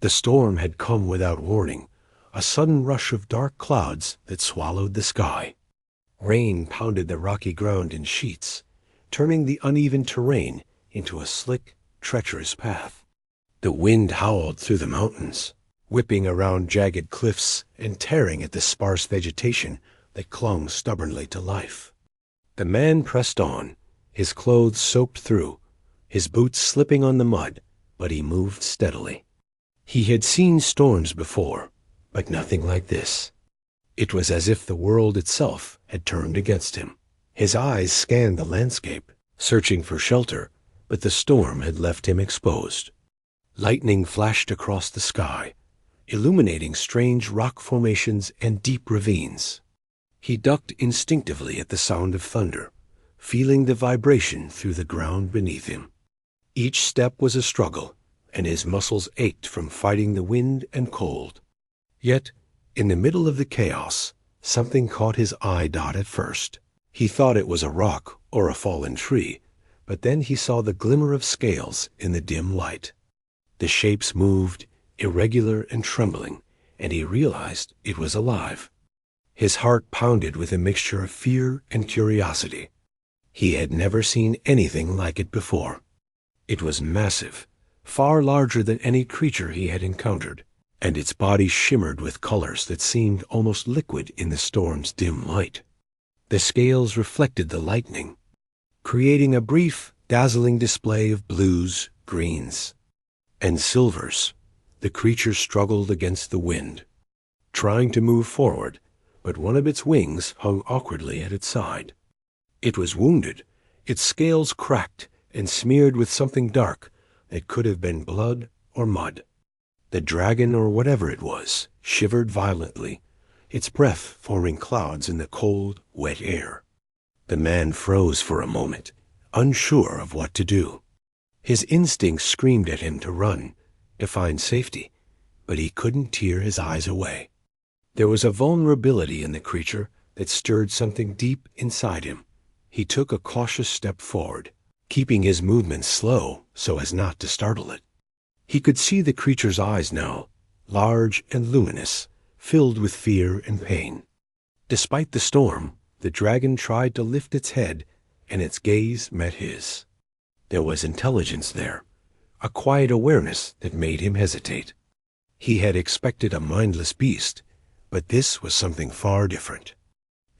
The storm had come without warning, a sudden rush of dark clouds that swallowed the sky. Rain pounded the rocky ground in sheets, turning the uneven terrain into a slick, treacherous path. The wind howled through the mountains, whipping around jagged cliffs and tearing at the sparse vegetation that clung stubbornly to life. The man pressed on, his clothes soaked through, his boots slipping on the mud, but he moved steadily. He had seen storms before, but nothing like this. It was as if the world itself had turned against him. His eyes scanned the landscape, searching for shelter, but the storm had left him exposed. Lightning flashed across the sky, illuminating strange rock formations and deep ravines. He ducked instinctively at the sound of thunder, feeling the vibration through the ground beneath him. Each step was a struggle, and his muscles ached from fighting the wind and cold. Yet, in the middle of the chaos, something caught his eye at first. He thought it was a rock or a fallen tree, but then he saw the glimmer of scales in the dim light. The shapes moved, irregular and trembling, and he realized it was alive. His heart pounded with a mixture of fear and curiosity. He had never seen anything like it before. It was massive, far larger than any creature he had encountered, and its body shimmered with colors that seemed almost liquid in the storm's dim light. The scales reflected the lightning, creating a brief, dazzling display of blues, greens, and silvers. The creature struggled against the wind, trying to move forward, but one of its wings hung awkwardly at its side. It was wounded, its scales cracked and smeared with something dark that could have been blood or mud. The dragon, or whatever it was, shivered violently, its breath forming clouds in the cold, wet air. The man froze for a moment, unsure of what to do. His instincts screamed at him to run, to find safety, but he couldn't tear his eyes away. There was a vulnerability in the creature that stirred something deep inside him. He took a cautious step forward, keeping his movements slow so as not to startle it. He could see the creature's eyes now, large and luminous, filled with fear and pain. Despite the storm, the dragon tried to lift its head, and its gaze met his. There was intelligence there, a quiet awareness that made him hesitate. He had expected a mindless beast, but this was something far different.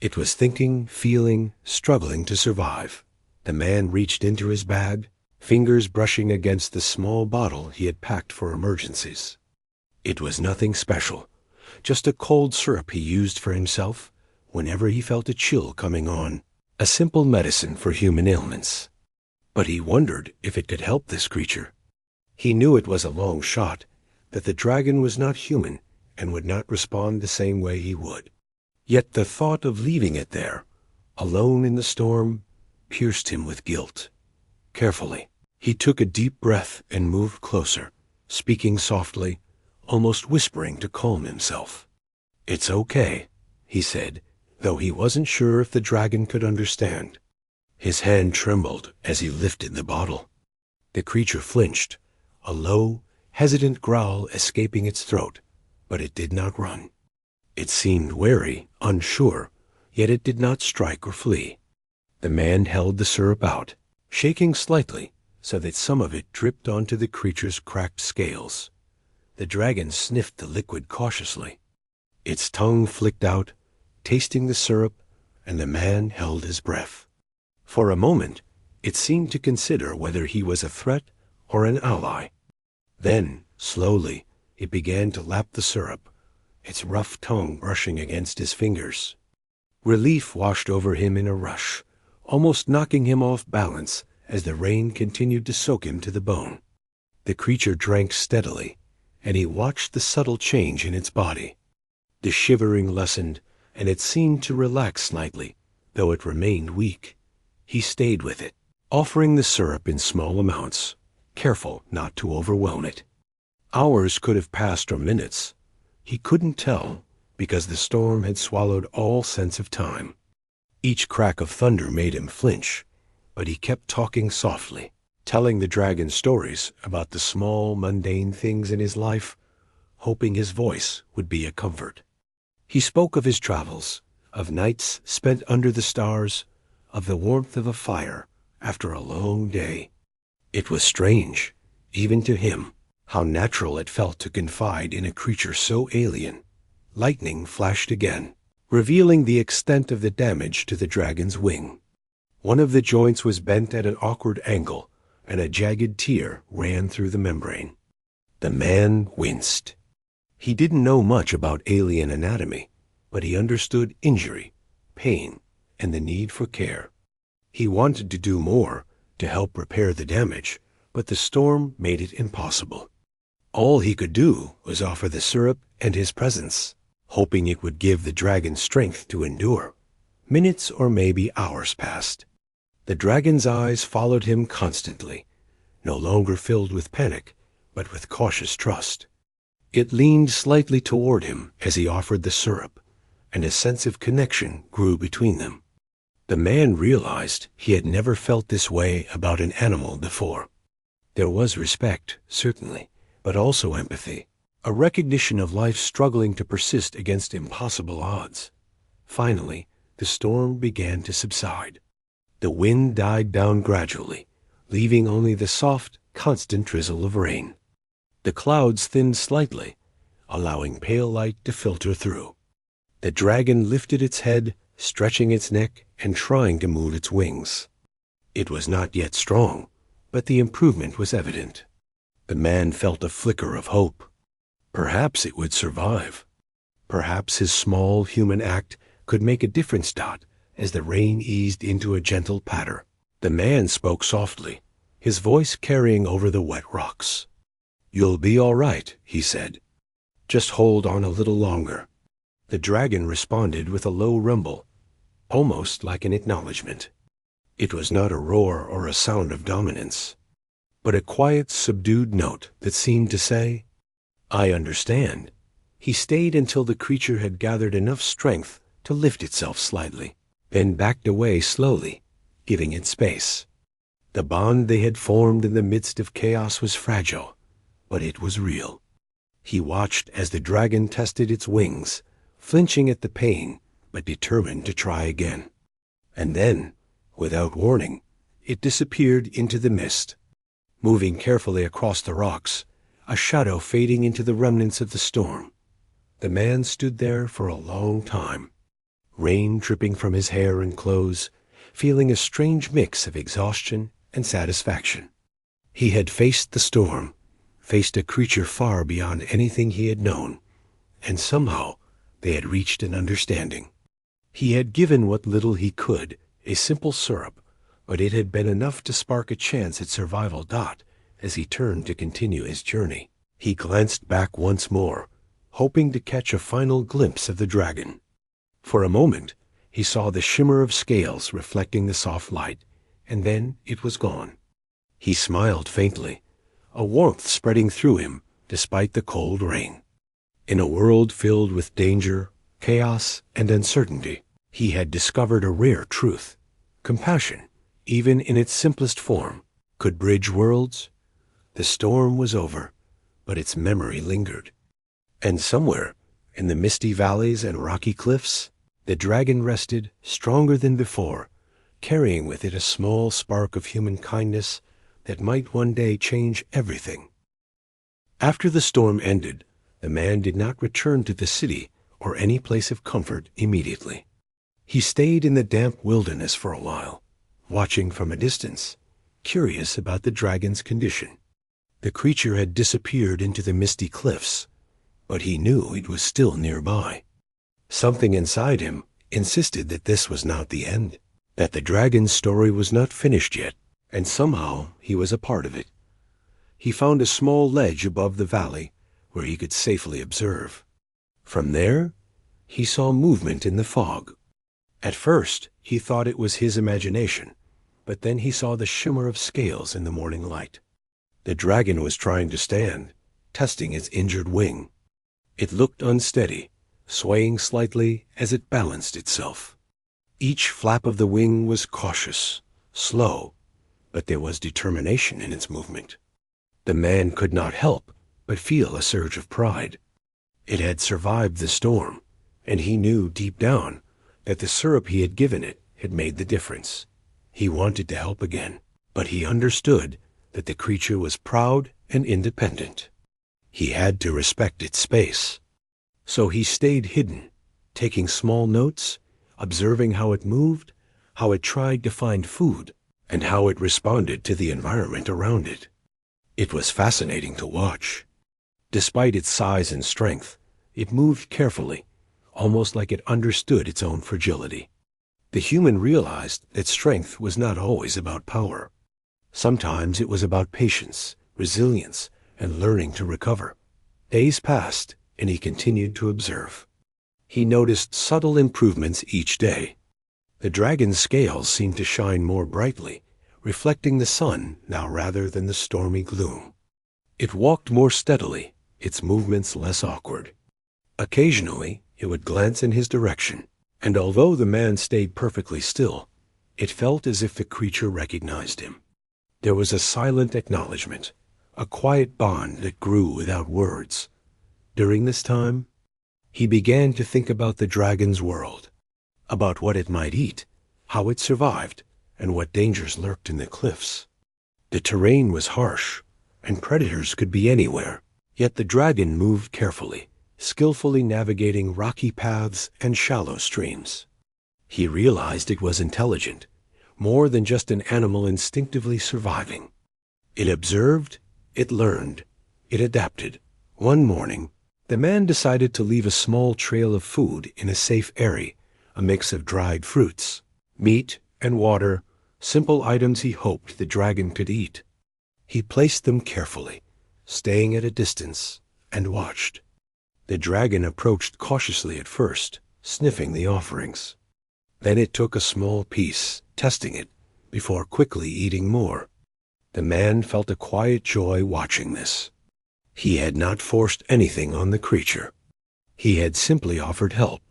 It was thinking, feeling, struggling to survive. The man reached into his bag, fingers brushing against the small bottle he had packed for emergencies. It was nothing special, just a cold syrup he used for himself whenever he felt a chill coming on, a simple medicine for human ailments. But he wondered if it could help this creature. He knew it was a long shot, that the dragon was not human and would not respond the same way he would. Yet the thought of leaving it there, alone in the storm, pierced him with guilt. Carefully, he took a deep breath and moved closer, speaking softly, almost whispering to calm himself. "It's okay," he said, though he wasn't sure if the dragon could understand. His hand trembled as he lifted the bottle. The creature flinched, a low, hesitant growl escaping its throat, but it did not run. It seemed wary, unsure, yet it did not strike or flee. The man held the syrup out, shaking slightly so that some of it dripped onto the creature's cracked scales. The dragon sniffed the liquid cautiously. Its tongue flicked out, tasting the syrup, and the man held his breath. For a moment, it seemed to consider whether he was a threat or an ally. Then, slowly, it began to lap the syrup, its rough tongue brushing against his fingers. Relief washed over him in a rush, almost knocking him off balance as the rain continued to soak him to the bone. The creature drank steadily, and he watched the subtle change in its body. The shivering lessened, and it seemed to relax slightly, though it remained weak. He stayed with it, offering the syrup in small amounts, careful not to overwhelm it. Hours could have passed or minutes. He couldn't tell, because the storm had swallowed all sense of time. Each crack of thunder made him flinch, but he kept talking softly, telling the dragon stories about the small, mundane things in his life hoping his voice would be a comfort. He spoke of his travels, of nights spent under the stars, of the warmth of a fire after a long day. It was strange, even to him, how natural it felt to confide in a creature so alien. Lightning flashed again, revealing the extent of the damage to the dragon's wing. One of the joints was bent at an awkward angle, and a jagged tear ran through the membrane. The man winced. He didn't know much about alien anatomy, but he understood injury, pain, and the need for care. He wanted to do more to help repair the damage, but the storm made it impossible. All he could do was offer the syrup and his presence, hoping it would give the dragon strength to endure. Minutes or maybe hours passed. The dragon's eyes followed him constantly, no longer filled with panic, but with cautious trust. It leaned slightly toward him as he offered the syrup, and a sense of connection grew between them. The man realized he had never felt this way about an animal before. There was respect, certainly, but also empathy, a recognition of life struggling to persist against impossible odds. Finally, the storm began to subside. The wind died down gradually, leaving only the soft, constant drizzle of rain. The clouds thinned slightly, allowing pale light to filter through. The dragon lifted its head, stretching its neck and trying to move its wings. It was not yet strong, but the improvement was evident. The man felt a flicker of hope. Perhaps it would survive. Perhaps his small human act could make a difference. As the rain eased into a gentle patter, the man spoke softly, his voice carrying over the wet rocks. "You'll be all right," he said. "Just hold on a little longer." The dragon responded with a low rumble, almost like an acknowledgement. It was not a roar or a sound of dominance, but a quiet, subdued note that seemed to say, "I understand." He stayed until the creature had gathered enough strength to lift itself slightly, then backed away slowly, giving it space. The bond they had formed in the midst of chaos was fragile, but it was real. He watched as the dragon tested its wings, flinching at the pain, but determined to try again. And then, without warning, it disappeared into the mist. Moving carefully across the rocks, a shadow fading into the remnants of the storm. The man stood there for a long time, rain dripping from his hair and clothes, feeling a strange mix of exhaustion and satisfaction. He had faced the storm, faced a creature far beyond anything he had known, and somehow they had reached an understanding. He had given what little he could, a simple syrup, but it had been enough to spark a chance at survival. As he turned to continue his journey, he glanced back once more, hoping to catch a final glimpse of the dragon. For a moment, he saw the shimmer of scales reflecting the soft light, and then it was gone. He smiled faintly, a warmth spreading through him despite the cold rain. In a world filled with danger, chaos, and uncertainty, he had discovered a rare truth. Compassion, even in its simplest form, could bridge worlds. The storm was over, but its memory lingered. And somewhere, in the misty valleys and rocky cliffs, the dragon rested, stronger than before, carrying with it a small spark of human kindness that might one day change everything. After the storm ended, the man did not return to the city or any place of comfort immediately. He stayed in the damp wilderness for a while, watching from a distance, curious about the dragon's condition. The creature had disappeared into the misty cliffs, but he knew it was still nearby. Something inside him insisted that this was not the end, that the dragon's story was not finished yet, and somehow he was a part of it. He found a small ledge above the valley where he could safely observe. From there, he saw movement in the fog. At first, he thought it was his imagination, but then he saw the shimmer of scales in the morning light. The dragon was trying to stand, testing its injured wing. It looked unsteady, swaying slightly as it balanced itself. Each flap of the wing was cautious, slow, but there was determination in its movement. The man could not help but feel a surge of pride. It had survived the storm, and he knew deep down that the syrup he had given it had made the difference. He wanted to help again, but he understood that the creature was proud and independent. He had to respect its space. So he stayed hidden, taking small notes, observing how it moved, how it tried to find food, and how it responded to the environment around it. It was fascinating to watch. Despite its size and strength, it moved carefully, almost like it understood its own fragility. The human realized that strength was not always about power. Sometimes it was about patience, resilience, and learning to recover. Days passed, and he continued to observe. He noticed subtle improvements each day. The dragon's scales seemed to shine more brightly, reflecting the sun now rather than the stormy gloom. It walked more steadily, its movements less awkward. Occasionally, it would glance in his direction, and although the man stayed perfectly still, it felt as if the creature recognized him. There was a silent acknowledgement, a quiet bond that grew without words. During this time, he began to think about the dragon's world, about what it might eat, how it survived, and what dangers lurked in the cliffs. The terrain was harsh, and predators could be anywhere, yet the dragon moved carefully, skillfully navigating rocky paths and shallow streams. He realized it was intelligent, more than just an animal instinctively surviving. It observed, it learned, it adapted. One morning, the man decided to leave a small trail of food in a safe area, a mix of dried fruits, meat, and water, simple items he hoped the dragon could eat. He placed them carefully, staying at a distance, and watched. The dragon approached cautiously at first, sniffing the offerings. Then it took a small piece, testing it, before quickly eating more. The man felt a quiet joy watching this. He had not forced anything on the creature. He had simply offered help.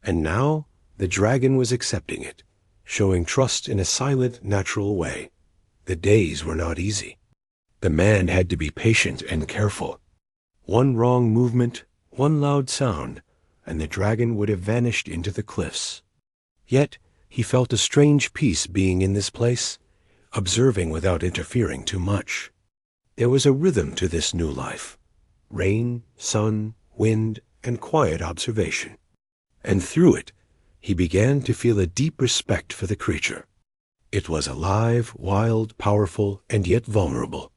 And now the dragon was accepting it, showing trust in a silent, natural way. The days were not easy. The man had to be patient and careful. One wrong movement, one loud sound, and the dragon would have vanished into the cliffs. Yet he felt a strange peace being in this place, observing without interfering too much. There was a rhythm to this new life: rain, sun, wind, and quiet observation. And through it, he began to feel a deep respect for the creature. It was alive, wild, powerful, and yet vulnerable.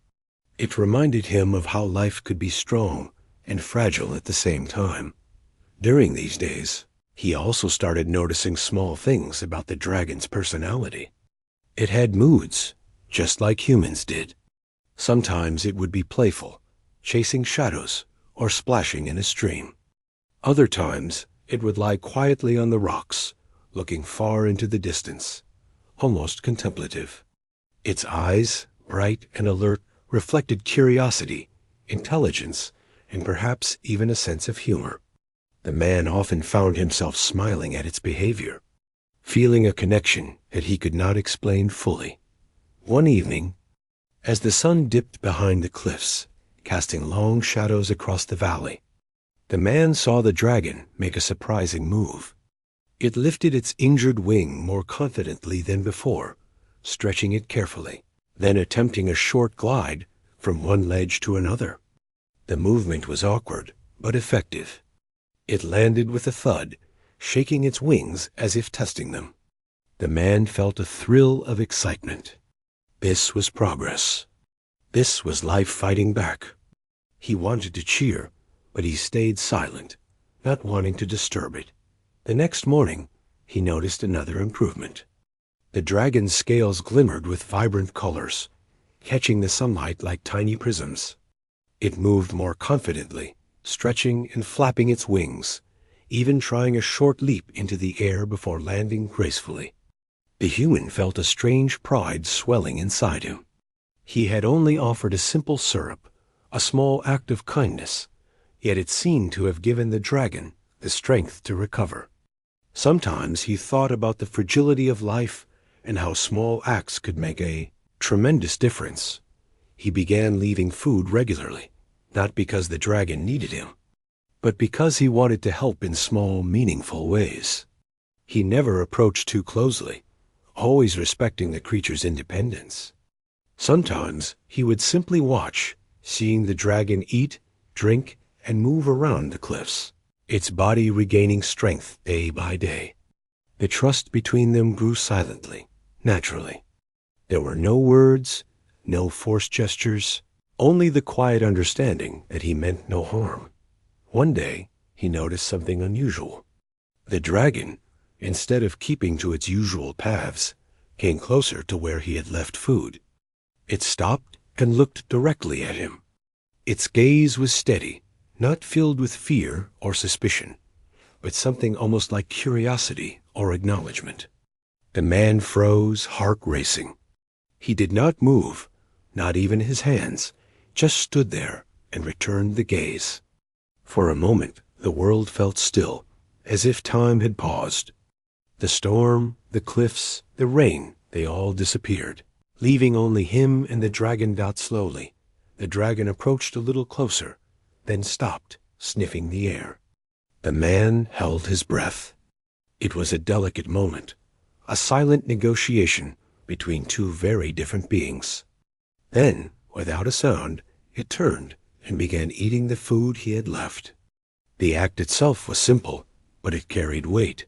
It reminded him of how life could be strong and fragile at the same time. During these days, he also started noticing small things about the dragon's personality. It had moods, just like humans did. Sometimes it would be playful, chasing shadows or splashing in a stream. Other times, it would lie quietly on the rocks, looking far into the distance, almost contemplative. Its eyes, bright and alert, reflected curiosity, intelligence, and perhaps even a sense of humor. The man often found himself smiling at its behavior, feeling a connection that he could not explain fully. One evening, as the sun dipped behind the cliffs, casting long shadows across the valley, the man saw the dragon make a surprising move. It lifted its injured wing more confidently than before, stretching it carefully, then attempting a short glide from one ledge to another. The movement was awkward, but effective. It landed with a thud, shaking its wings as if testing them. The man felt a thrill of excitement. This was progress. This was life fighting back. He wanted to cheer, but he stayed silent, not wanting to disturb it. The next morning, he noticed another improvement. The dragon's scales glimmered with vibrant colors, catching the sunlight like tiny prisms. It moved more confidently, stretching and flapping its wings, even trying a short leap into the air before landing gracefully. The human felt a strange pride swelling inside him. He had only offered a simple syrup, a small act of kindness, yet it seemed to have given the dragon the strength to recover. Sometimes he thought about the fragility of life and how small acts could make a tremendous difference. He began leaving food regularly, not because the dragon needed him, but because he wanted to help in small, meaningful ways. He never approached too closely, always respecting the creature's independence. Sometimes he would simply watch, seeing the dragon eat, drink, and move around the cliffs, its body regaining strength day by day. The trust between them grew silently, naturally. There were no words, no forced gestures, only the quiet understanding that he meant no harm. One day, he noticed something unusual. The dragon, instead of keeping to its usual paths, came closer to where he had left food. It stopped and looked directly at him. Its gaze was steady, not filled with fear or suspicion, but something almost like curiosity or acknowledgement. The man froze, heart racing. He did not move, not even his hands, just stood there and returned the gaze. For a moment, the world felt still, as if time had paused. The storm, the cliffs, the rain, they all disappeared, leaving only him and the dragon. Slowly, the dragon approached a little closer, then stopped, sniffing the air. The man held his breath. It was a delicate moment, a silent negotiation between two very different beings. Then, without a sound, it turned and began eating the food he had left. The act itself was simple, but it carried weight.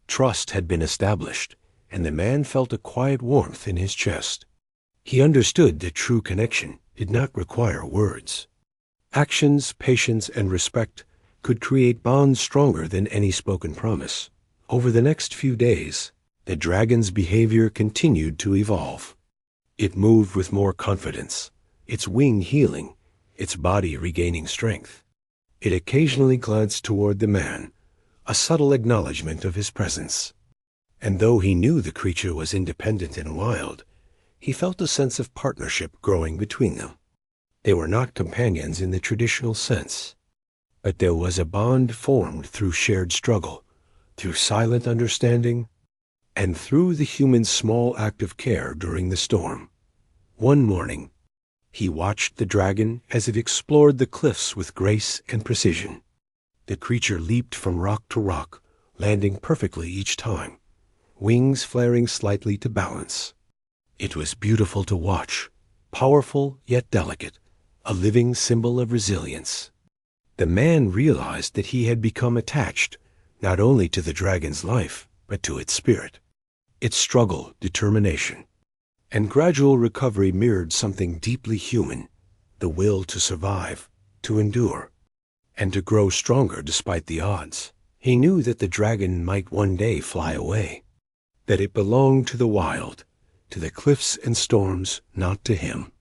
Trust had been established, and the man felt a quiet warmth in his chest. He understood that true connection did not require words. Actions, patience, and respect could create bonds stronger than any spoken promise. Over the next few days, the dragon's behavior continued to evolve. It moved with more confidence, its wing healing, its body regaining strength. It occasionally glanced toward the man, a subtle acknowledgement of his presence. And though he knew the creature was independent and wild, he felt a sense of partnership growing between them. They were not companions in the traditional sense, but there was a bond formed through shared struggle, through silent understanding, and through the human's small act of care during the storm. One morning, he watched the dragon as it explored the cliffs with grace and precision. The creature leaped from rock to rock, landing perfectly each time, wings flaring slightly to balance. It was beautiful to watch, powerful yet delicate, a living symbol of resilience. The man realized that he had become attached not only to the dragon's life, but to its spirit. Its struggle, determination, and gradual recovery mirrored something deeply human, the will to survive, to endure, and to grow stronger despite the odds. He knew that the dragon might one day fly away, that it belonged to the wild, to the cliffs and storms, not to him.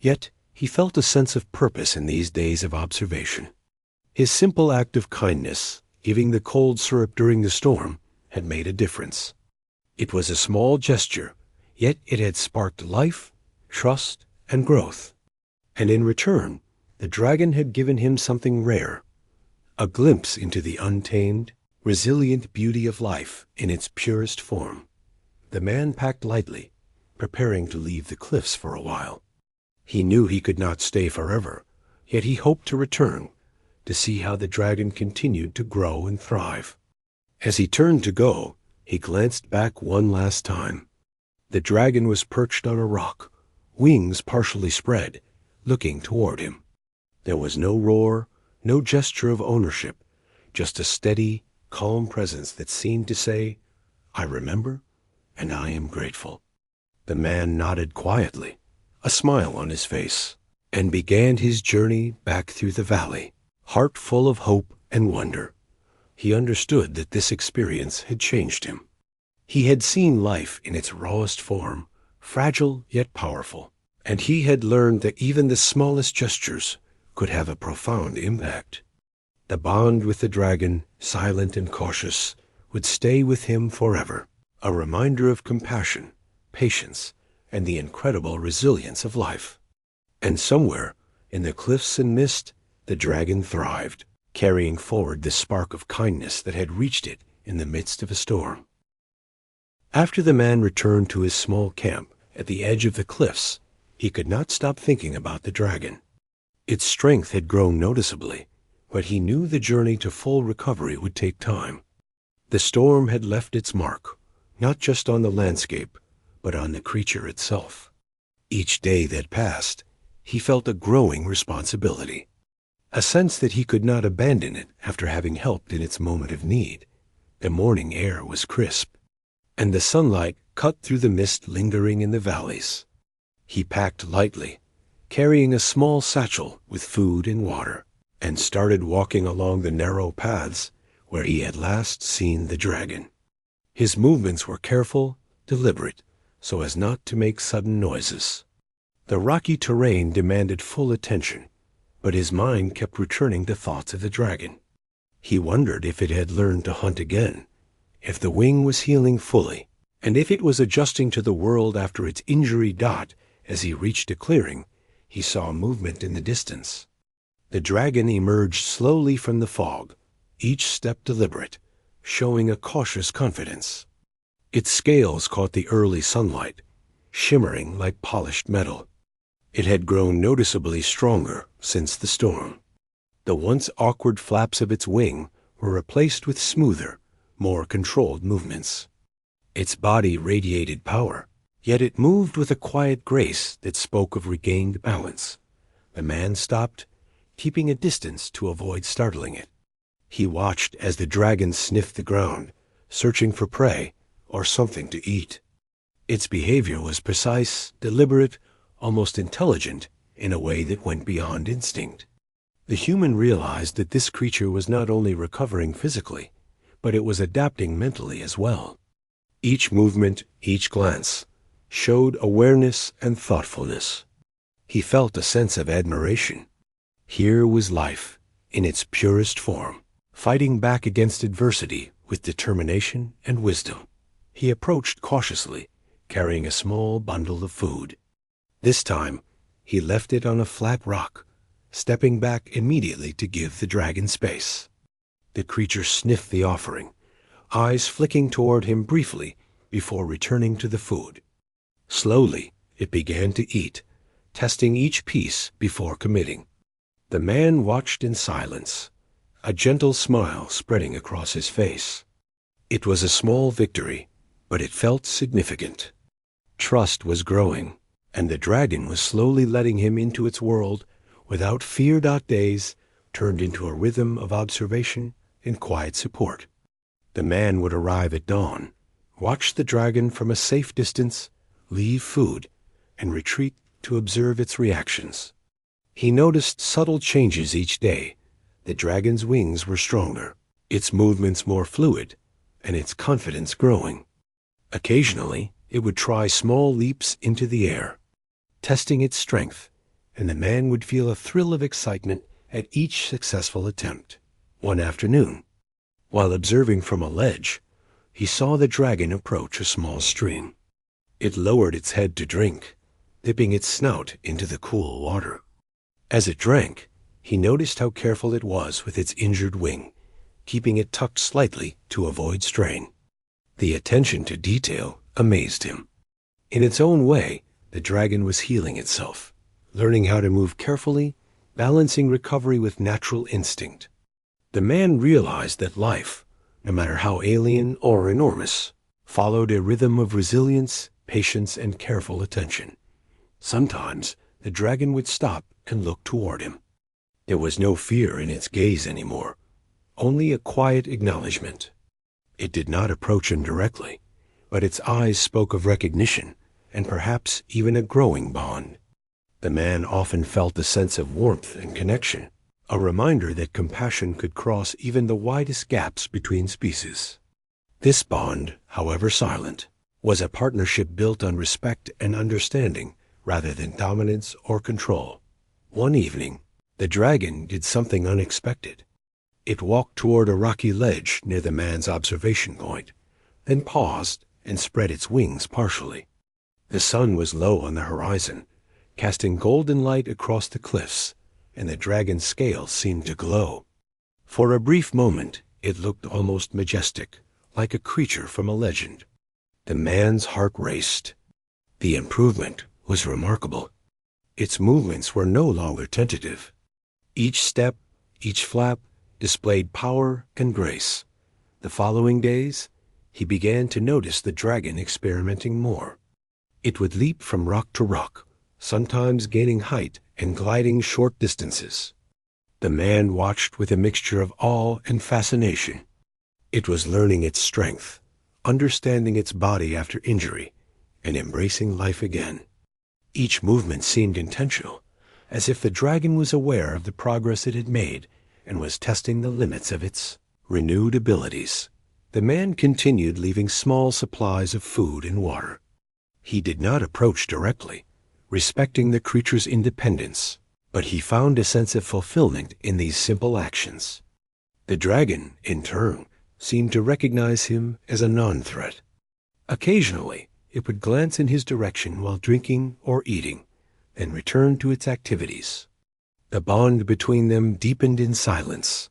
Yet he felt a sense of purpose in these days of observation. His simple act of kindness, giving the cold syrup during the storm, had made a difference. It was a small gesture, yet it had sparked life, trust, and growth. And in return, the dragon had given him something rare, a glimpse into the untamed, resilient beauty of life in its purest form. The man packed lightly, preparing to leave the cliffs for a while. He knew he could not stay forever, yet he hoped to return, to see how the dragon continued to grow and thrive. As he turned to go, he glanced back one last time. The dragon was perched on a rock, wings partially spread, looking toward him. There was no roar, no gesture of ownership, just a steady, calm presence that seemed to say, "I remember, and I am grateful." The man nodded quietly, a smile on his face, and began his journey back through the valley, heart full of hope and wonder. He understood that this experience had changed him. He had seen life in its rawest form, fragile yet powerful, and he had learned that even the smallest gestures could have a profound impact. The bond with the dragon, silent and cautious, would stay with him forever, a reminder of compassion, patience, and the incredible resilience of life. And somewhere, in the cliffs and mist, the dragon thrived, carrying forward the spark of kindness that had reached it in the midst of a storm. After the man returned to his small camp at the edge of the cliffs, he could not stop thinking about the dragon. Its strength had grown noticeably, but he knew the journey to full recovery would take time. The storm had left its mark, not just on the landscape, but on the creature itself. Each day that passed, he felt a growing responsibility, a sense that he could not abandon it after having helped in its moment of need. The morning air was crisp, and the sunlight cut through the mist lingering in the valleys. He packed lightly, carrying a small satchel with food and water, and started walking along the narrow paths where he had last seen the dragon. His movements were careful, deliberate, so as not to make sudden noises. The rocky terrain demanded full attention, but his mind kept returning to thoughts of the dragon. He wondered if it had learned to hunt again, if the wing was healing fully, and if it was adjusting to the world after its injury. As he reached a clearing, he saw movement in the distance. The dragon emerged slowly from the fog, each step deliberate, showing a cautious confidence. Its scales caught the early sunlight, shimmering like polished metal. It had grown noticeably stronger since the storm. The once awkward flaps of its wing were replaced with smoother, more controlled movements. Its body radiated power, yet it moved with a quiet grace that spoke of regained balance. The man stopped, keeping a distance to avoid startling it. He watched as the dragon sniffed the ground, searching for prey or something to eat. Its behavior was precise, deliberate, almost intelligent in a way that went beyond instinct. The human realized that this creature was not only recovering physically, but it was adapting mentally as well. Each movement, each glance, showed awareness and thoughtfulness. He felt a sense of admiration. Here was life, in its purest form, fighting back against adversity with determination and wisdom. He approached cautiously, carrying a small bundle of food. This time, he left it on a flat rock, stepping back immediately to give the dragon space. The creature sniffed the offering, eyes flicking toward him briefly before returning to the food. Slowly, it began to eat, testing each piece before committing. The man watched in silence, a gentle smile spreading across his face. It was a small victory, but it felt significant. Trust was growing, and the dragon was slowly letting him into its world without fear. Days turned into a rhythm of observation and quiet support. The man would arrive at dawn, watch the dragon from a safe distance, leave food, and retreat to observe its reactions. He noticed subtle changes each day. The dragon's wings were stronger, its movements more fluid, and its confidence growing. Occasionally, it would try small leaps into the air, testing its strength, and the man would feel a thrill of excitement at each successful attempt. One afternoon, while observing from a ledge, he saw the dragon approach a small stream. It lowered its head to drink, dipping its snout into the cool water. As it drank, he noticed how careful it was with its injured wing, keeping it tucked slightly to avoid strain. The attention to detail amazed him. In its own way, the dragon was healing itself, learning how to move carefully, balancing recovery with natural instinct. The man realized that life, no matter how alien or enormous, followed a rhythm of resilience, patience, and careful attention. Sometimes the dragon would stop and look toward him. There was no fear in its gaze anymore, only a quiet acknowledgement. It did not approach him directly, but its eyes spoke of recognition and perhaps even a growing bond. The man often felt a sense of warmth and connection, a reminder that compassion could cross even the widest gaps between species. This bond, however silent, was a partnership built on respect and understanding rather than dominance or control. One evening, the dragon did something unexpected. It walked toward a rocky ledge near the man's observation point, then paused and spread its wings partially. The sun was low on the horizon, casting golden light across the cliffs, and the dragon's scales seemed to glow. For a brief moment, it looked almost majestic, like a creature from a legend. The man's heart raced. The improvement was remarkable. Its movements were no longer tentative. Each step, Each flap displayed power and grace. The following days, he began to notice the dragon experimenting more. It would leap from rock to rock, sometimes gaining height and gliding short distances. The man watched with a mixture of awe and fascination. It was learning its strength, understanding its body after injury, and embracing life again. Each movement seemed intentional, as if the dragon was aware of the progress it had made and was testing the limits of its renewed abilities. The man continued leaving small supplies of food and water. He did not approach directly, respecting the creature's independence, but he found a sense of fulfillment in these simple actions. The dragon, in turn, seemed to recognize him as a non-threat. Occasionally, it would glance in his direction while drinking or eating, and return to its activities. The bond between them deepened in silence,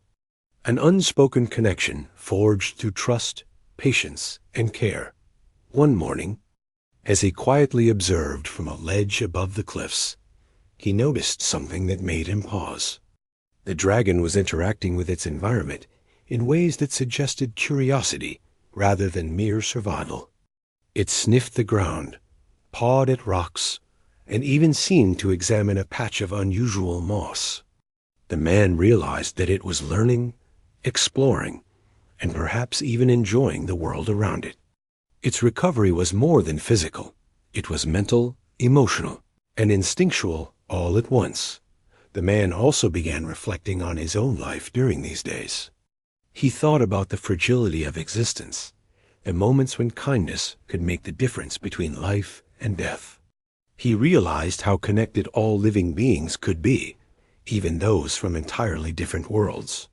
an unspoken connection forged through trust, patience, and care. One morning, as he quietly observed from a ledge above the cliffs, he noticed something that made him pause. The dragon was interacting with its environment in ways that suggested curiosity rather than mere survival. It sniffed the ground, pawed at rocks, and even seemed to examine a patch of unusual moss. The man realized that it was learning, exploring, and perhaps even enjoying the world around it. Its recovery was more than physical. It was mental, emotional, and instinctual all at once. The man also began reflecting on his own life during these days. He thought about the fragility of existence, the moments when kindness could make the difference between life and death. He realized how connected all living beings could be, even those from entirely different worlds.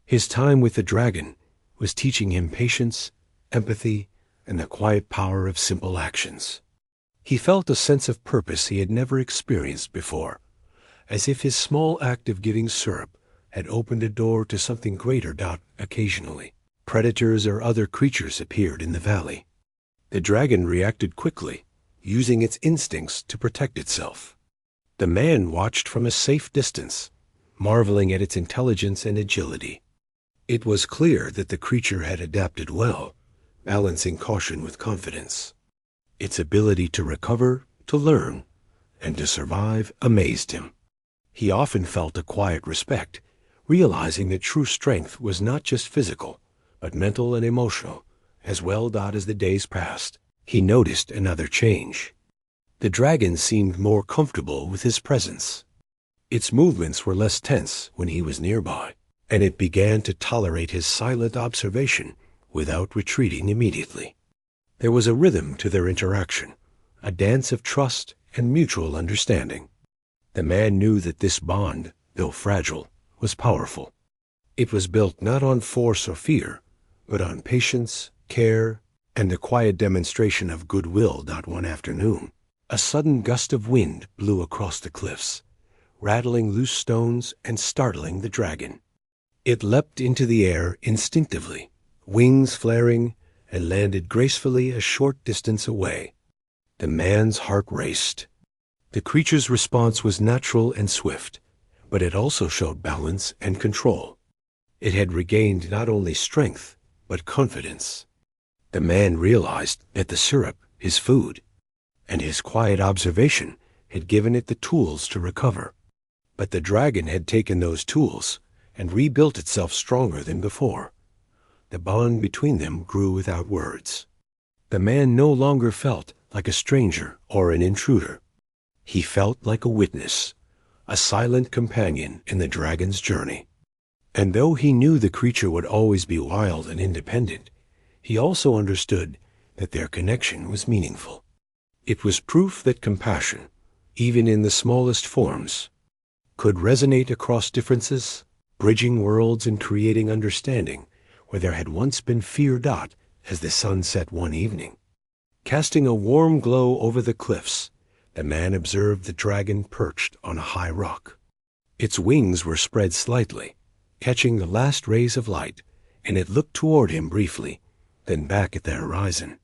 His time with the dragon was teaching him patience, empathy, and the quiet power of simple actions. He felt a sense of purpose he had never experienced before, as if his small act of giving syrup had opened a door to something greater. Occasionally, predators or other creatures appeared in the valley. The dragon reacted quickly, using its instincts to protect itself. The man watched from a safe distance, marveling at its intelligence and agility. It was clear that the creature had adapted well, balancing caution with confidence. Its ability to recover, to learn, and to survive amazed him. He often felt a quiet respect, realizing that true strength was not just physical, but mental and emotional, as well. As the days passed, he noticed another change. The dragon seemed more comfortable with his presence. Its movements were less tense when he was nearby, and it began to tolerate his silent observation without retreating immediately. There was a rhythm to their interaction, a dance of trust and mutual understanding. The man knew that this bond, though fragile, was powerful. It was built not on force or fear, but on patience, care, and a quiet demonstration of goodwill. One afternoon, a sudden gust of wind blew across the cliffs, rattling loose stones and startling the dragon. It leapt into the air instinctively, wings flaring, and landed gracefully a short distance away. The man's heart raced. The creature's response was natural and swift, but it also showed balance and control. It had regained not only strength, but confidence. The man realized that the syrup, his food, and his quiet observation had given it the tools to recover. But the dragon had taken those tools and rebuilt itself stronger than before. The bond between them grew without words. The man no longer felt like a stranger or an intruder. He felt like a witness, a silent companion in the dragon's journey. And though he knew the creature would always be wild and independent, he also understood that their connection was meaningful. It was proof that compassion, even in the smallest forms, could resonate across differences, bridging worlds and creating understanding where there had once been fear. As the sun set one evening, casting a warm glow over the cliffs, the man observed the dragon perched on a high rock. Its wings were spread slightly, catching the last rays of light, and it looked toward him briefly, then back at the horizon.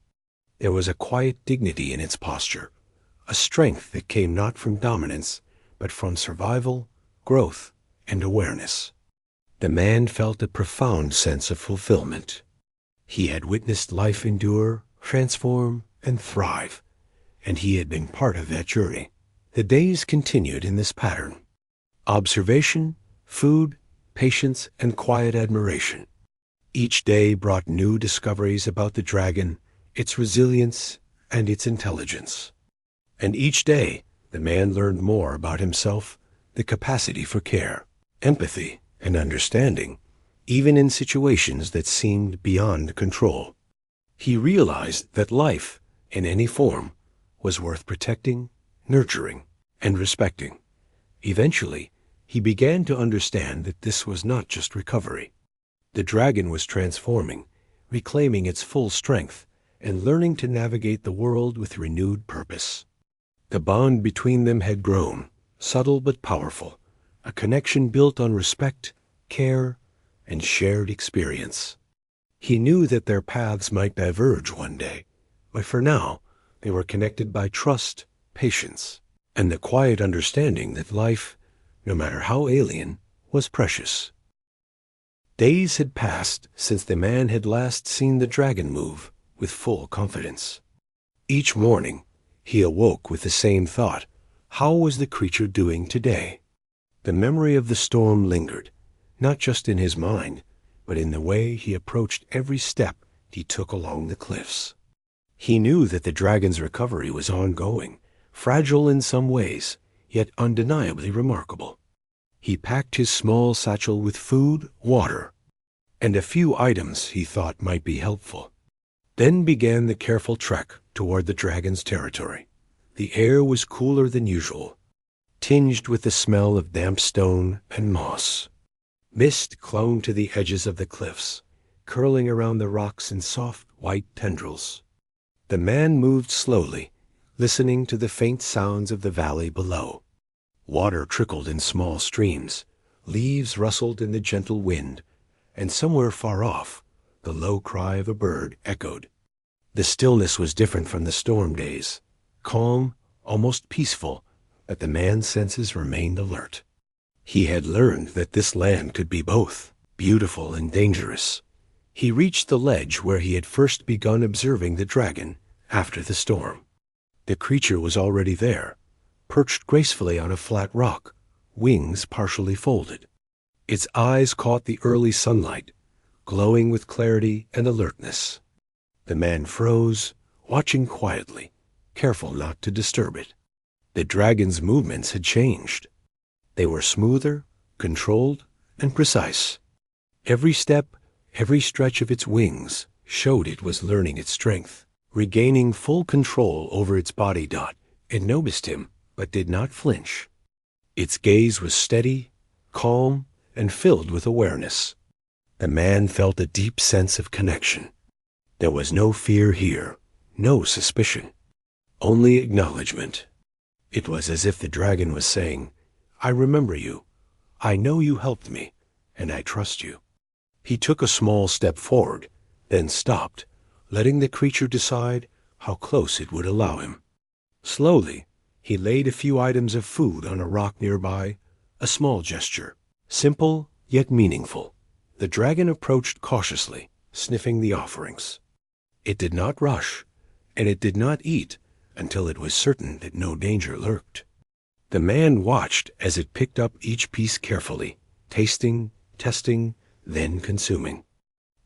There was a quiet dignity in its posture, a strength that came not from dominance, but from survival, growth, and awareness. The man felt a profound sense of fulfillment. He had witnessed life endure, transform, and thrive, and he had been part of that journey. The days continued in this pattern: observation, food, patience, and quiet admiration. Each day brought new discoveries about the dragon, its resilience, and its intelligence. And each day, the man learned more about himself, the capacity for care, empathy, and understanding, even in situations that seemed beyond control. He realized that life, in any form, was worth protecting, nurturing, and respecting. Eventually, he began to understand that this was not just recovery. The dragon was transforming, reclaiming its full strength, and learning to navigate the world with renewed purpose. The bond between them had grown, subtle but powerful, a connection built on respect, care, and shared experience. He knew that their paths might diverge one day, but for now, they were connected by trust, patience, and the quiet understanding that life, no matter how alien, was precious. Days had passed since the man had last seen the dragon move with full confidence. Each morning, he awoke with the same thought: how was the creature doing today? The memory of the storm lingered, not just in his mind, but in the way he approached every step he took along the cliffs. He knew that the dragon's recovery was ongoing, fragile in some ways, yet undeniably remarkable. He packed his small satchel with food, water, and a few items he thought might be helpful. Then began the careful trek toward the dragon's territory. The air was cooler than usual, tinged with the smell of damp stone and moss. Mist clung to the edges of the cliffs, curling around the rocks in soft white tendrils. The man moved slowly, listening to the faint sounds of the valley below. Water trickled in small streams, leaves rustled in the gentle wind, and somewhere far off, the low cry of a bird echoed. The stillness was different from the storm days, calm, almost peaceful, but the man's senses remained alert. He had learned that this land could be both beautiful and dangerous. He reached the ledge where he had first begun observing the dragon after the storm. The creature was already there, perched gracefully on a flat rock, wings partially folded. Its eyes caught the early sunlight, glowing with clarity and alertness. The man froze, watching quietly, careful not to disturb it. The dragon's movements had changed. They were smoother, controlled, and precise. Every step, every stretch of its wings showed it was learning its strength, regaining full control over its body. It noticed him, but did not flinch. Its gaze was steady, calm, and filled with awareness. The man felt a deep sense of connection. There was no fear here, no suspicion, only acknowledgement. It was as if the dragon was saying, "I remember you. I know you helped me, and I trust you." He took a small step forward, then stopped, letting the creature decide how close it would allow him. Slowly, he laid a few items of food on a rock nearby, a small gesture, simple yet meaningful. The dragon approached cautiously, sniffing the offerings. It did not rush, and it did not eat until it was certain that no danger lurked. The man watched as it picked up each piece carefully, tasting, testing, then consuming.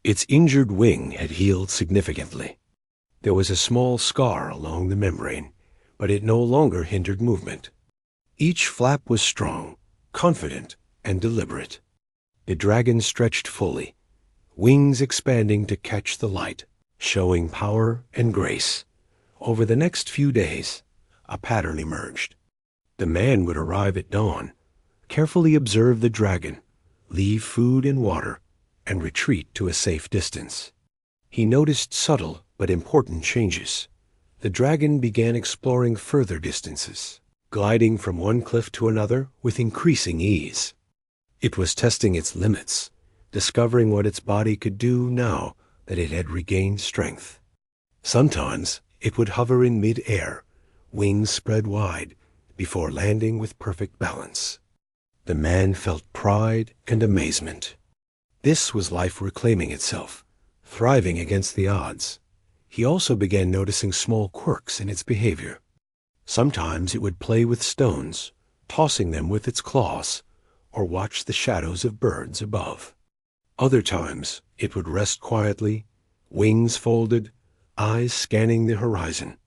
Its injured wing had healed significantly. There was a small scar along the membrane, but it no longer hindered movement. Each flap was strong, confident, and deliberate. The dragon stretched fully, wings expanding to catch the light, showing power and grace. Over the next few days, a pattern emerged. The man would arrive at dawn, carefully observe the dragon, leave food and water, and retreat to a safe distance. He noticed subtle but important changes. The dragon began exploring further distances, gliding from one cliff to another with increasing ease. It was testing its limits, discovering what its body could do now that it had regained strength. Sometimes it would hover in mid-air, wings spread wide, before landing with perfect balance. The man felt pride and amazement. This was life reclaiming itself, thriving against the odds. He also began noticing small quirks in its behavior. Sometimes it would play with stones, tossing them with its claws, or watch the shadows of birds above. Other times it would rest quietly, wings folded, eyes scanning the horizon.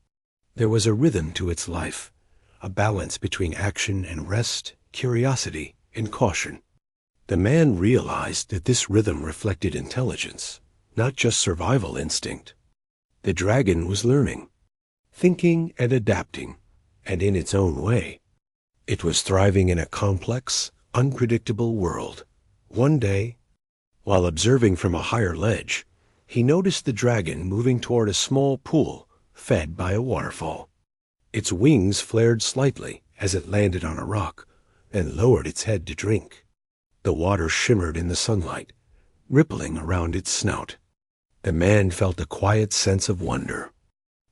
There was a rhythm to its life, a balance between action and rest, curiosity and caution. The man realized that this rhythm reflected intelligence, not just survival instinct. The dragon was learning, thinking and adapting, and in its own way. It was thriving in a complex, unpredictable world. One day, while observing from a higher ledge, he noticed the dragon moving toward a small pool fed by a waterfall. Its wings flared slightly as it landed on a rock and lowered its head to drink. The water shimmered in the sunlight, rippling around its snout. The man felt a quiet sense of wonder.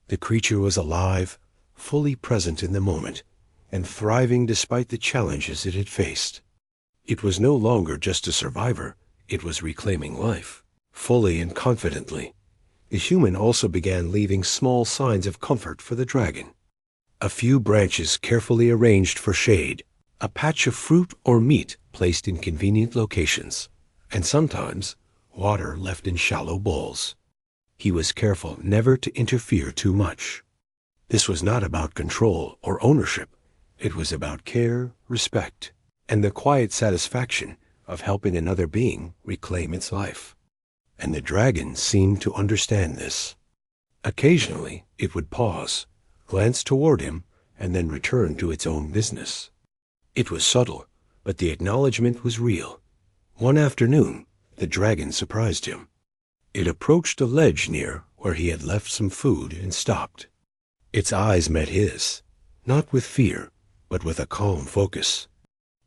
The creature was alive, fully present in the moment, and thriving despite the challenges it had faced. It was no longer just a survivor, it was reclaiming life, fully and confidently. The human also began leaving small signs of comfort for the dragon. A few branches carefully arranged for shade, a patch of fruit or meat placed in convenient locations, and sometimes water left in shallow bowls. He was careful never to interfere too much. This was not about control or ownership. It was about care, respect, and the quiet satisfaction of helping another being reclaim its life. And the dragon seemed to understand this. Occasionally, it would pause, glance toward him, and then return to its own business. It was subtle, but the acknowledgement was real. One afternoon, the dragon surprised him. It approached a ledge near where he had left some food and stopped. Its eyes met his, not with fear, but with a calm focus.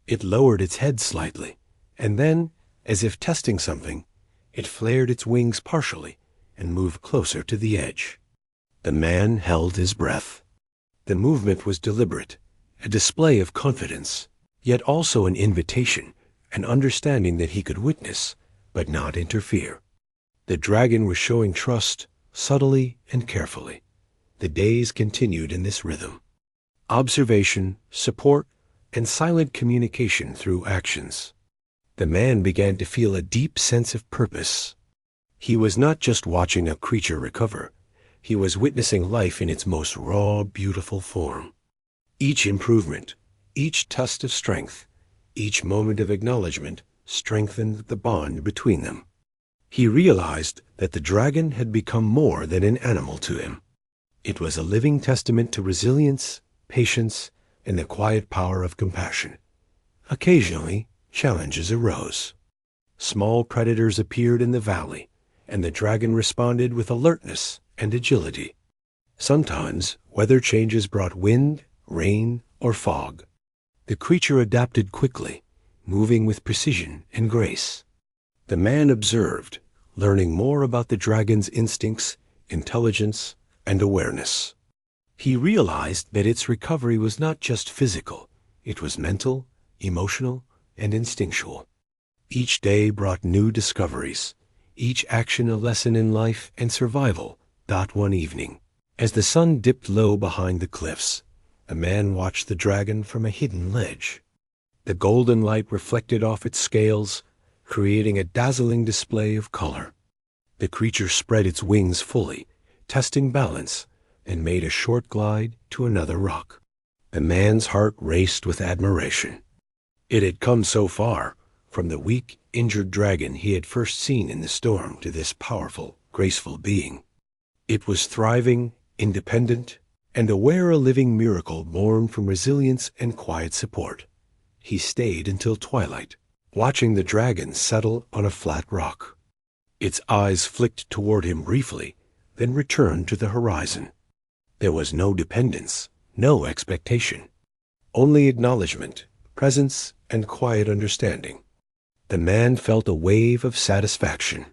It lowered its head slightly, and then, as if testing something, it flared its wings partially and moved closer to the edge. The man held his breath. The movement was deliberate, a display of confidence, yet also an invitation, an understanding that he could witness, but not interfere. The dragon was showing trust, subtly and carefully. The days continued in this rhythm. Observation, support, and silent communication through actions. The man began to feel a deep sense of purpose. He was not just watching a creature recover. He was witnessing life in its most raw, beautiful form. Each improvement, each test of strength, each moment of acknowledgement strengthened the bond between them. He realized that the dragon had become more than an animal to him. It was a living testament to resilience, patience, and the quiet power of compassion. Occasionally, challenges arose. Small predators appeared in the valley, and the dragon responded with alertness and agility. Sometimes, weather changes brought wind, rain, or fog. The creature adapted quickly, moving with precision and grace. The man observed, learning more about the dragon's instincts, intelligence, and awareness. He realized that its recovery was not just physical, it was mental, emotional, and instinctual. Each day brought new discoveries, each action a lesson in life and survival. One evening, as the sun dipped low behind the cliffs, a man watched the dragon from a hidden ledge. The golden light reflected off its scales, creating a dazzling display of color. The creature spread its wings fully, testing balance, and made a short glide to another rock. The man's heart raced with admiration. It had come so far, from the weak, injured dragon he had first seen in the storm to this powerful, graceful being. It was thriving, independent, and a living miracle born from resilience and quiet support. He stayed until twilight, watching the dragon settle on a flat rock. Its eyes flicked toward him briefly, then returned to the horizon. There was no dependence, no expectation, only acknowledgement, presence, and quiet understanding. The man felt a wave of satisfaction.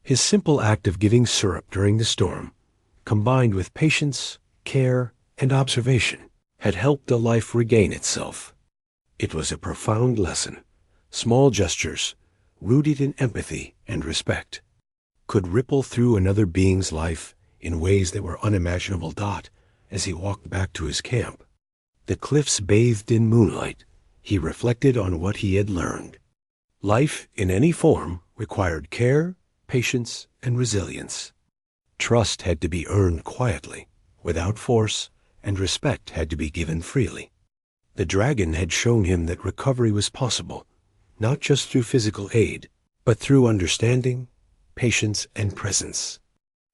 His simple act of giving syrup during the storm, combined with patience, care, and observation, had helped the life regain itself. It was a profound lesson. Small gestures, rooted in empathy and respect, could ripple through another being's life in ways that were unimaginable. As he walked back to his camp, the cliffs bathed in moonlight, he reflected on what he had learned. Life in any form required care, patience, and resilience. Trust had to be earned quietly, without force, and respect had to be given freely. The dragon had shown him that recovery was possible, not just through physical aid, but through understanding, patience, and presence.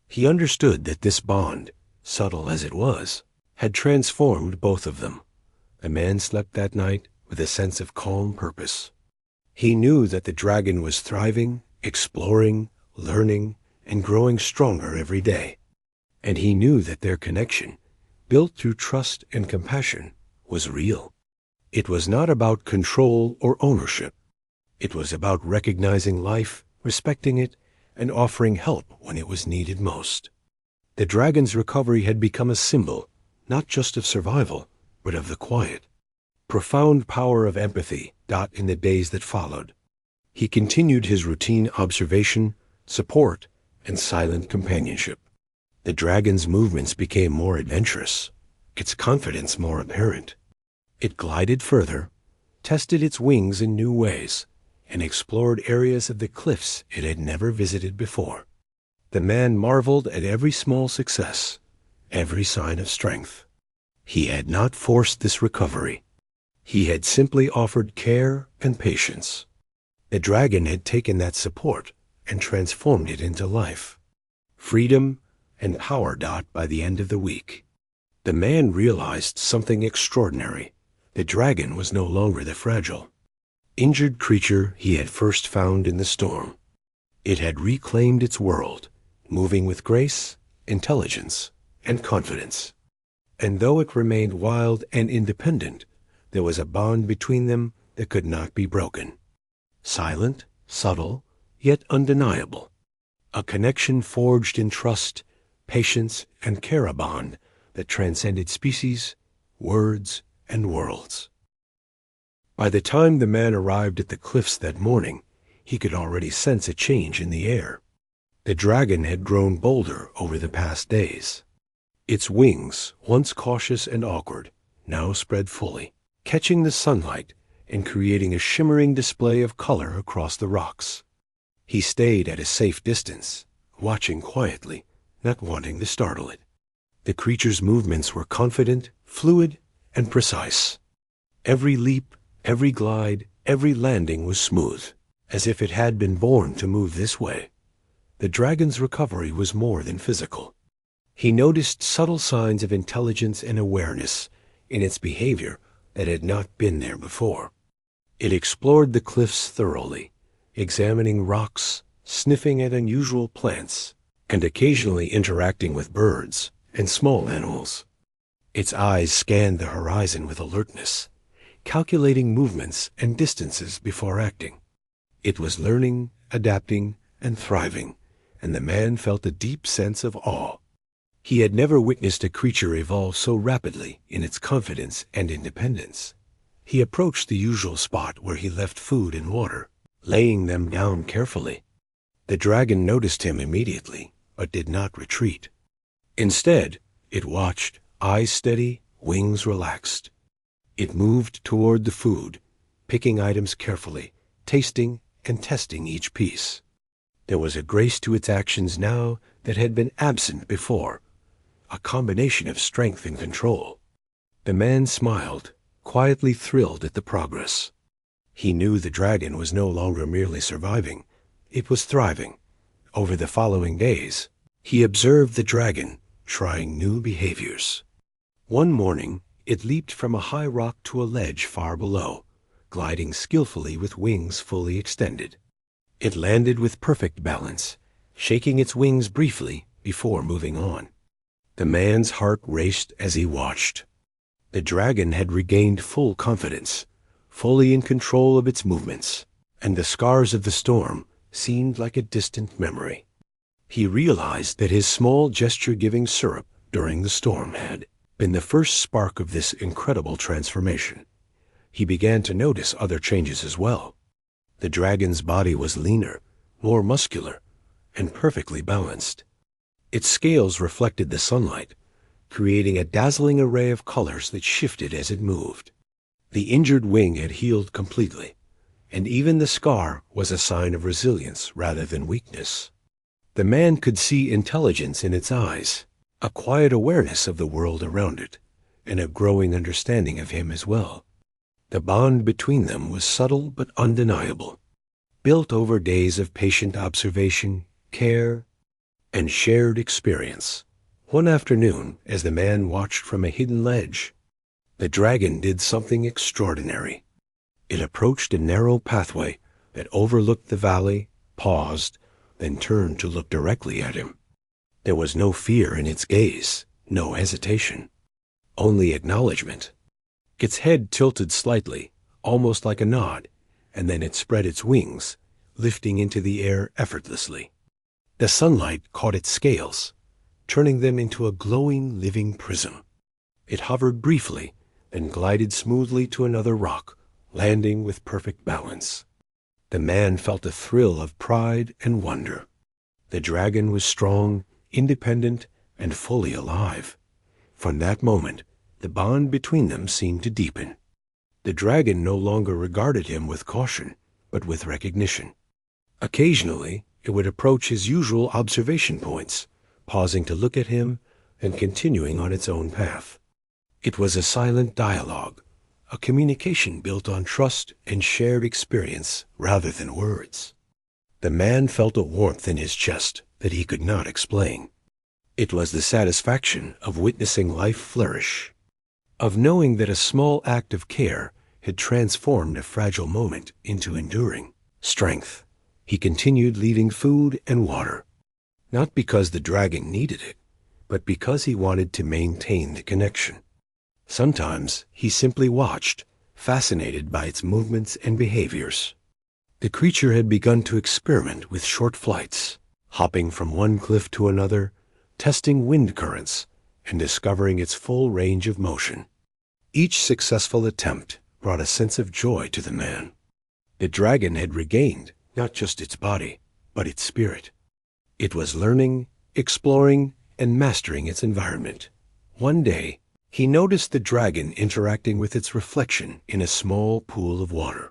He understood that this bond, subtle as it was, had transformed both of them. The man slept that night with a sense of calm purpose. He knew that the dragon was thriving, exploring, learning, and growing stronger every day. And he knew that their connection, built through trust and compassion, was real. It was not about control or ownership. It was about recognizing life, respecting it, and offering help when it was needed most. The dragon's recovery had become a symbol, not just of survival, but of the quiet, profound power of empathy. In the days that followed, he continued his routine observation, support, and silent companionship. The dragon's movements became more adventurous, its confidence more apparent. It glided further, tested its wings in new ways, and explored areas of the cliffs it had never visited before. The man marveled at every small success, every sign of strength. He had not forced this recovery. He had simply offered care and patience. The dragon had taken that support and transformed it into life, freedom, and power. By the end of the week, the man realized something extraordinary. The dragon was no longer the fragile, injured creature he had first found in the storm. It had reclaimed its world, moving with grace, intelligence, and confidence. And though it remained wild and independent, there was a bond between them that could not be broken. Silent, subtle, yet undeniable. A connection forged in trust, patience, and care, a bond that transcended species, words, and worlds. By the time the man arrived at the cliffs that morning, he could already sense a change in the air. The dragon had grown bolder over the past days. Its wings, once cautious and awkward, now spread fully, catching the sunlight and creating a shimmering display of color across the rocks. He stayed at a safe distance, watching quietly, not wanting to startle it. The creature's movements were confident, fluid, and precise. Every leap, every glide, every landing was smooth, as if it had been born to move this way. The dragon's recovery was more than physical. He noticed subtle signs of intelligence and awareness in its behavior that had not been there before. It explored the cliffs thoroughly, examining rocks, sniffing at unusual plants, and occasionally interacting with birds and small animals. Its eyes scanned the horizon with alertness, calculating movements and distances before acting. It was learning, adapting, and thriving, and the man felt a deep sense of awe. He had never witnessed a creature evolve so rapidly in its confidence and independence. He approached the usual spot where he left food and water, laying them down carefully. The dragon noticed him immediately, but did not retreat. Instead, it watched, eyes steady, wings relaxed. It moved toward the food, picking items carefully, tasting and testing each piece. There was a grace to its actions now that had been absent before, a combination of strength and control. The man smiled, quietly thrilled at the progress. He knew the dragon was no longer merely surviving, it was thriving. Over the following days, he observed the dragon trying new behaviors. One morning, it leaped from a high rock to a ledge far below, gliding skillfully with wings fully extended. It landed with perfect balance, shaking its wings briefly before moving on. The man's heart raced as he watched. The dragon had regained full confidence, fully in control of its movements, and the scars of the storm seemed like a distant memory. He realized that his small gesture-giving syrup during the storm had been the first spark of this incredible transformation. He began to notice other changes as well. The dragon's body was leaner, more muscular, and perfectly balanced. Its scales reflected the sunlight, creating a dazzling array of colors that shifted as it moved. The injured wing had healed completely, and even the scar was a sign of resilience rather than weakness. The man could see intelligence in its eyes, a quiet awareness of the world around it, and a growing understanding of him as well. The bond between them was subtle but undeniable, built over days of patient observation, care, and shared experience. One afternoon, as the man watched from a hidden ledge, the dragon did something extraordinary. It approached a narrow pathway that overlooked the valley, paused, then turned to look directly at him. There was no fear in its gaze, no hesitation, only acknowledgement. Its head tilted slightly, almost like a nod, and then it spread its wings, lifting into the air effortlessly. The sunlight caught its scales, turning them into a glowing, living prism. It hovered briefly, then glided smoothly to another rock, landing with perfect balance. The man felt a thrill of pride and wonder. The dragon was strong, independent, and fully alive. From that moment, the bond between them seemed to deepen. The dragon no longer regarded him with caution, but with recognition. Occasionally, it would approach his usual observation points, pausing to look at him and continuing on its own path. It was a silent dialogue, a communication built on trust and shared experience rather than words. The man felt a warmth in his chest that he could not explain. It was the satisfaction of witnessing life flourish, of knowing that a small act of care had transformed a fragile moment into enduring strength. He continued leaving food and water, not because the dragon needed it, but because he wanted to maintain the connection. Sometimes he simply watched, fascinated by its movements and behaviors. The creature had begun to experiment with short flights, hopping from one cliff to another, testing wind currents, and discovering its full range of motion. Each successful attempt brought a sense of joy to the man. The dragon had regained not just its body, but its spirit. It was learning, exploring, and mastering its environment. One day, he noticed the dragon interacting with its reflection in a small pool of water.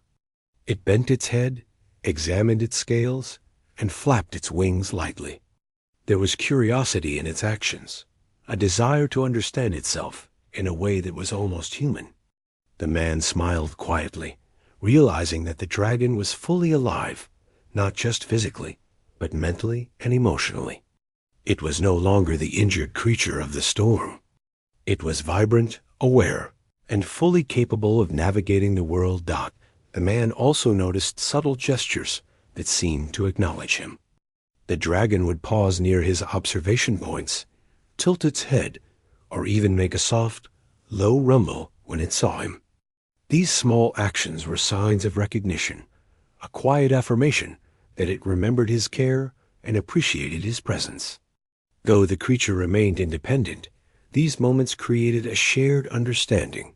It bent its head, examined its scales, and flapped its wings lightly. There was curiosity in its actions, a desire to understand itself in a way that was almost human. The man smiled quietly, realizing that the dragon was fully alive, not just physically, but mentally and emotionally. It was no longer the injured creature of the storm. It was vibrant, aware, and fully capable of navigating the world. The man also noticed subtle gestures that seemed to acknowledge him. The dragon would pause near his observation points, tilt its head, or even make a soft, low rumble when it saw him. These small actions were signs of recognition, a quiet affirmation that it remembered his care and appreciated his presence. Though the creature remained independent, these moments created a shared understanding.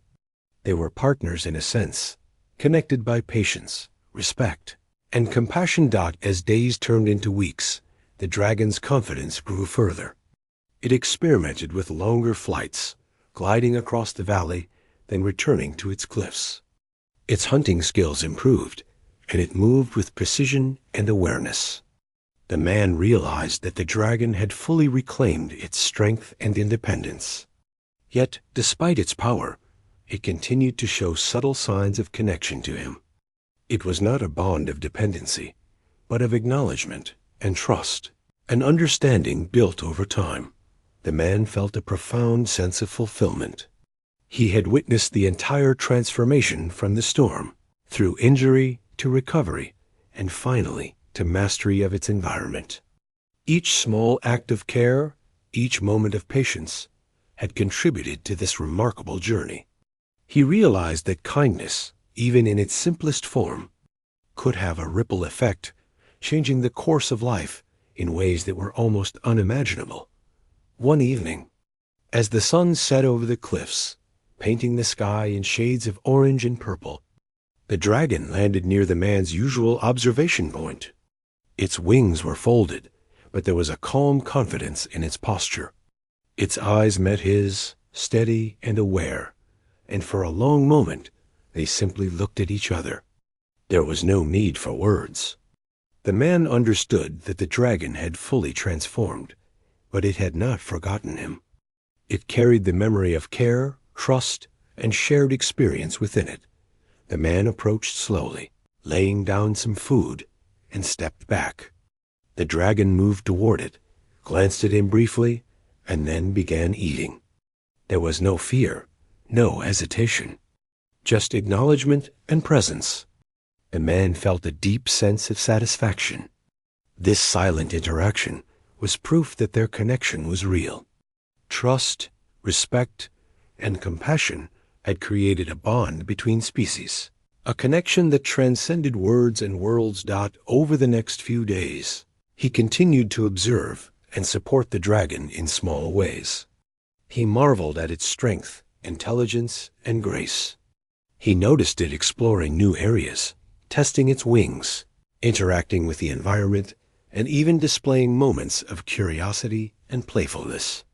They were partners in a sense, connected by patience, respect, and compassion. As days turned into weeks, the dragon's confidence grew further. It experimented with longer flights, gliding across the valley, then returning to its cliffs. Its hunting skills improved, and it moved with precision and awareness. The man realized that the dragon had fully reclaimed its strength and independence. Yet, despite its power, it continued to show subtle signs of connection to him. It was not a bond of dependency, but of acknowledgement and trust, an understanding built over time. The man felt a profound sense of fulfillment. He had witnessed the entire transformation from the storm, through injury to recovery, and finally to mastery of its environment. Each small act of care, each moment of patience, had contributed to this remarkable journey. He realized that kindness, even in its simplest form, could have a ripple effect, changing the course of life in ways that were almost unimaginable. One evening, as the sun set over the cliffs, painting the sky in shades of orange and purple, The dragon landed near the man's usual observation point. Its wings were folded, but there was a calm confidence in its posture. Its eyes met his, steady and aware, and for a long moment they simply looked at each other. There was no need for words. The man understood that the dragon had fully transformed, but it had not forgotten him. It carried the memory of care, trust, and shared experience within it. The man approached slowly, laying down some food, and stepped back. The dragon moved toward it, glanced at him briefly, and then began eating. There was no fear, no hesitation, just acknowledgement and presence. The man felt a deep sense of satisfaction. This silent interaction was proof that their connection was real. Trust, respect, and compassion had created a bond between species, a connection that transcended words and worlds. Over the next few days, he continued to observe and support the dragon in small ways. He marveled at its strength, intelligence, and grace. He noticed it exploring new areas, testing its wings, interacting with the environment, and even displaying moments of curiosity and playfulness.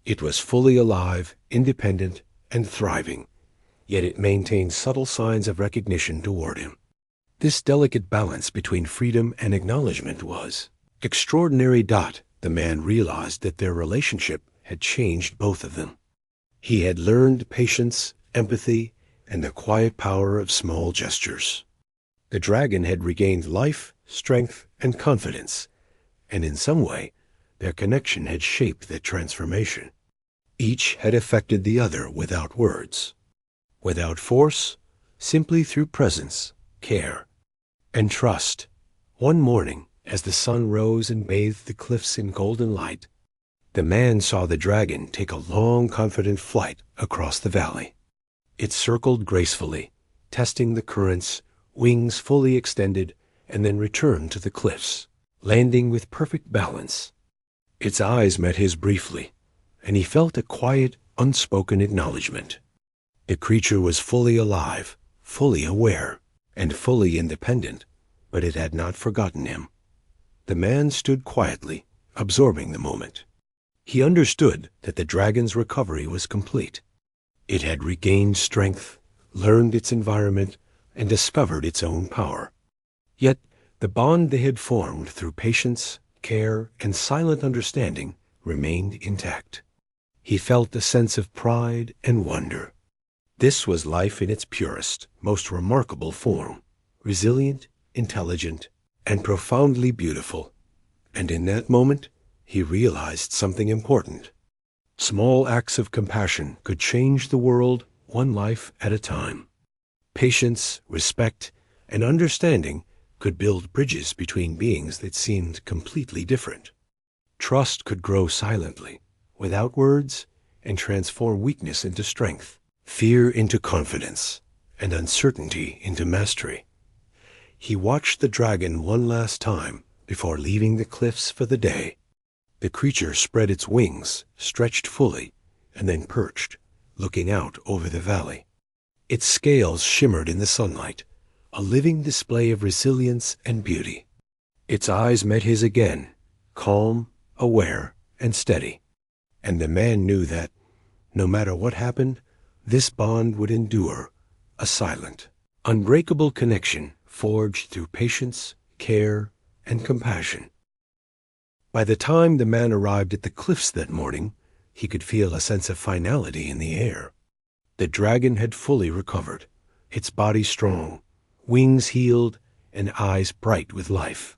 It was fully alive, independent, and thriving, yet it maintained subtle signs of recognition toward him. This delicate balance between freedom and acknowledgement was extraordinary. The man realized that their relationship had changed both of them. He had learned patience, empathy, and the quiet power of small gestures. The dragon had regained life, strength, and confidence, and in some way, their connection had shaped that transformation. Each had affected the other without words, without force, simply through presence, care, and trust. One morning, as the sun rose and bathed the cliffs in golden light, the man saw the dragon take a long, confident flight across the valley. It circled gracefully, testing the currents, wings fully extended, and then returned to the cliffs, landing with perfect balance. Its eyes met his briefly, and he felt a quiet, unspoken acknowledgement. The creature was fully alive, fully aware, and fully independent, but it had not forgotten him. The man stood quietly, absorbing the moment. He understood that the dragon's recovery was complete. It had regained strength, learned its environment, and discovered its own power. Yet the bond they had formed through patience, care, and silent understanding remained intact. He felt a sense of pride and wonder. This was life in its purest, most remarkable form, resilient, intelligent, and profoundly beautiful. And in that moment, he realized something important. Small acts of compassion could change the world one life at a time. Patience, respect, and understanding could build bridges between beings that seemed completely different. Trust could grow silently, without words, and transform weakness into strength, fear into confidence, and uncertainty into mastery. He watched the dragon one last time before leaving the cliffs for the day. The creature spread its wings, stretched fully, and then perched, looking out over the valley. Its scales shimmered in the sunlight, a living display of resilience and beauty. Its eyes met his again, calm, aware, and steady. And the man knew that, no matter what happened, this bond would endure, a silent, unbreakable connection forged through patience, care, and compassion. By the time the man arrived at the cliffs that morning, he could feel a sense of finality in the air. The dragon had fully recovered, its body strong, wings healed, and eyes bright with life.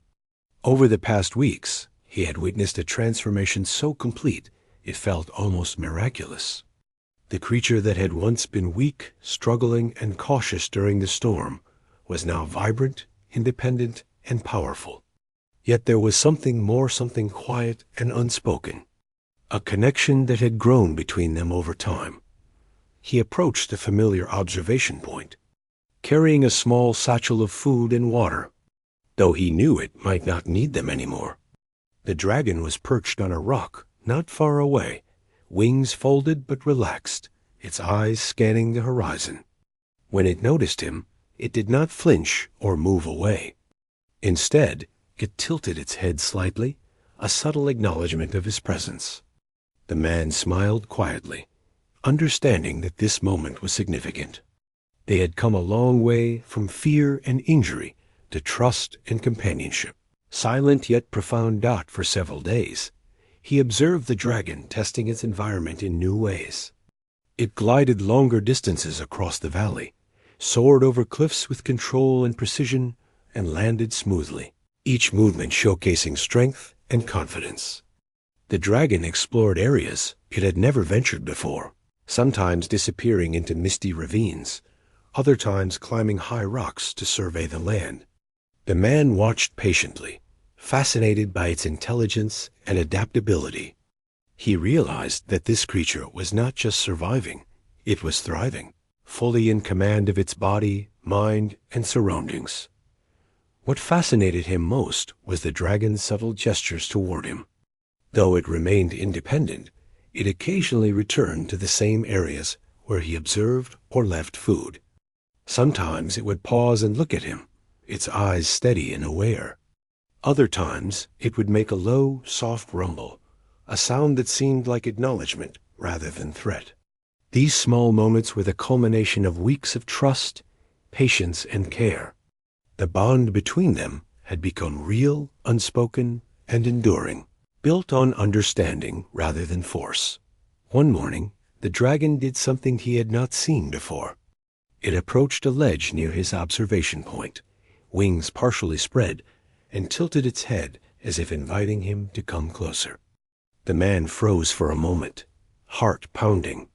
Over the past weeks, he had witnessed a transformation so complete it felt almost miraculous. The creature that had once been weak, struggling, and cautious during the storm was now vibrant, independent, and powerful. Yet there was something more, something quiet and unspoken, a connection that had grown between them over time. He approached the familiar observation point, carrying a small satchel of food and water, though he knew it might not need them anymore. The dragon was perched on a rock not far away, wings folded but relaxed, its eyes scanning the horizon. When it noticed him, it did not flinch or move away. Instead, it tilted its head slightly, a subtle acknowledgement of his presence. The man smiled quietly, understanding that this moment was significant. They had come a long way from fear and injury to trust and companionship. Silent yet profound for several days, he observed the dragon testing its environment in new ways. It glided longer distances across the valley, soared over cliffs with control and precision, and landed smoothly, each movement showcasing strength and confidence. The dragon explored areas it had never ventured before, sometimes disappearing into misty ravines, other times climbing high rocks to survey the land. The man watched patiently, fascinated by its intelligence and adaptability. He realized that this creature was not just surviving, it was thriving, fully in command of its body, mind, and surroundings. What fascinated him most was the dragon's subtle gestures toward him. Though it remained independent, it occasionally returned to the same areas where he observed or left food. Sometimes it would pause and look at him, its eyes steady and aware. Other times it would make a low, soft rumble, a sound that seemed like acknowledgement rather than threat. These small moments were the culmination of weeks of trust, patience, and care. The bond between them had become real, unspoken, and enduring, built on understanding rather than force. One morning, the dragon did something he had not seen before. It approached a ledge near his observation point, wings partially spread, and tilted its head as if inviting him to come closer. The man froze for a moment, heart pounding.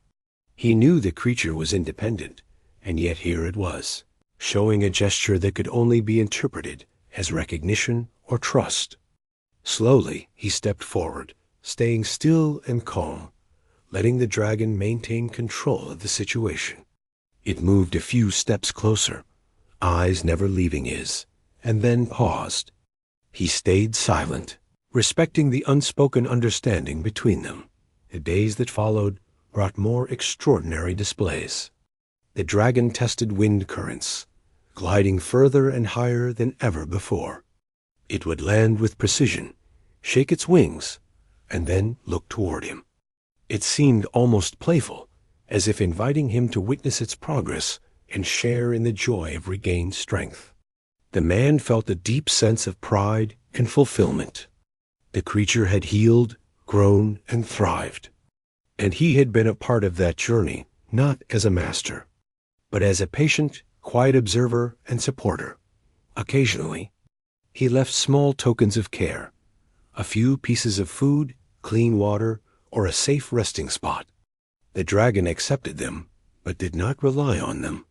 He knew the creature was independent, and yet here it was, showing a gesture that could only be interpreted as recognition or trust. Slowly, he stepped forward, staying still and calm, letting the dragon maintain control of the situation. It moved a few steps closer, eyes never leaving his, and then paused. He stayed silent, respecting the unspoken understanding between them. The days that followed brought more extraordinary displays. The dragon tested wind currents, gliding further and higher than ever before. It would land with precision, shake its wings, and then look toward him. It seemed almost playful, as if inviting him to witness its progress and share in the joy of regained strength. The man felt a deep sense of pride and fulfillment. The creature had healed, grown, and thrived. And he had been a part of that journey, not as a master, but as a patient, quiet observer and supporter. Occasionally, he left small tokens of care, a few pieces of food, clean water, or a safe resting spot. The dragon accepted them, but did not rely on them.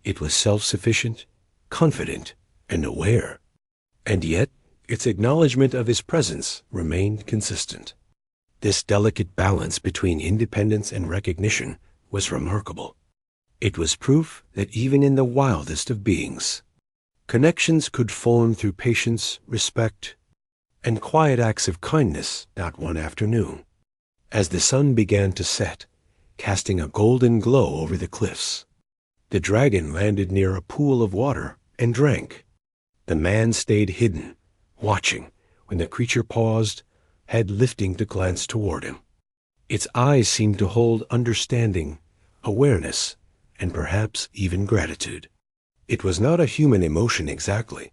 It was self-sufficient, confident, and aware. And yet, its acknowledgement of his presence remained consistent. This delicate balance between independence and recognition was remarkable. It was proof that even in the wildest of beings, connections could form through patience, respect, and quiet acts of kindness not one afternoon. As the sun began to set, casting a golden glow over the cliffs, the dragon landed near a pool of water and drank. The man stayed hidden, watching when the creature paused, head lifting to glance toward him. Its eyes seemed to hold understanding, awareness, and perhaps even gratitude. It was not a human emotion exactly,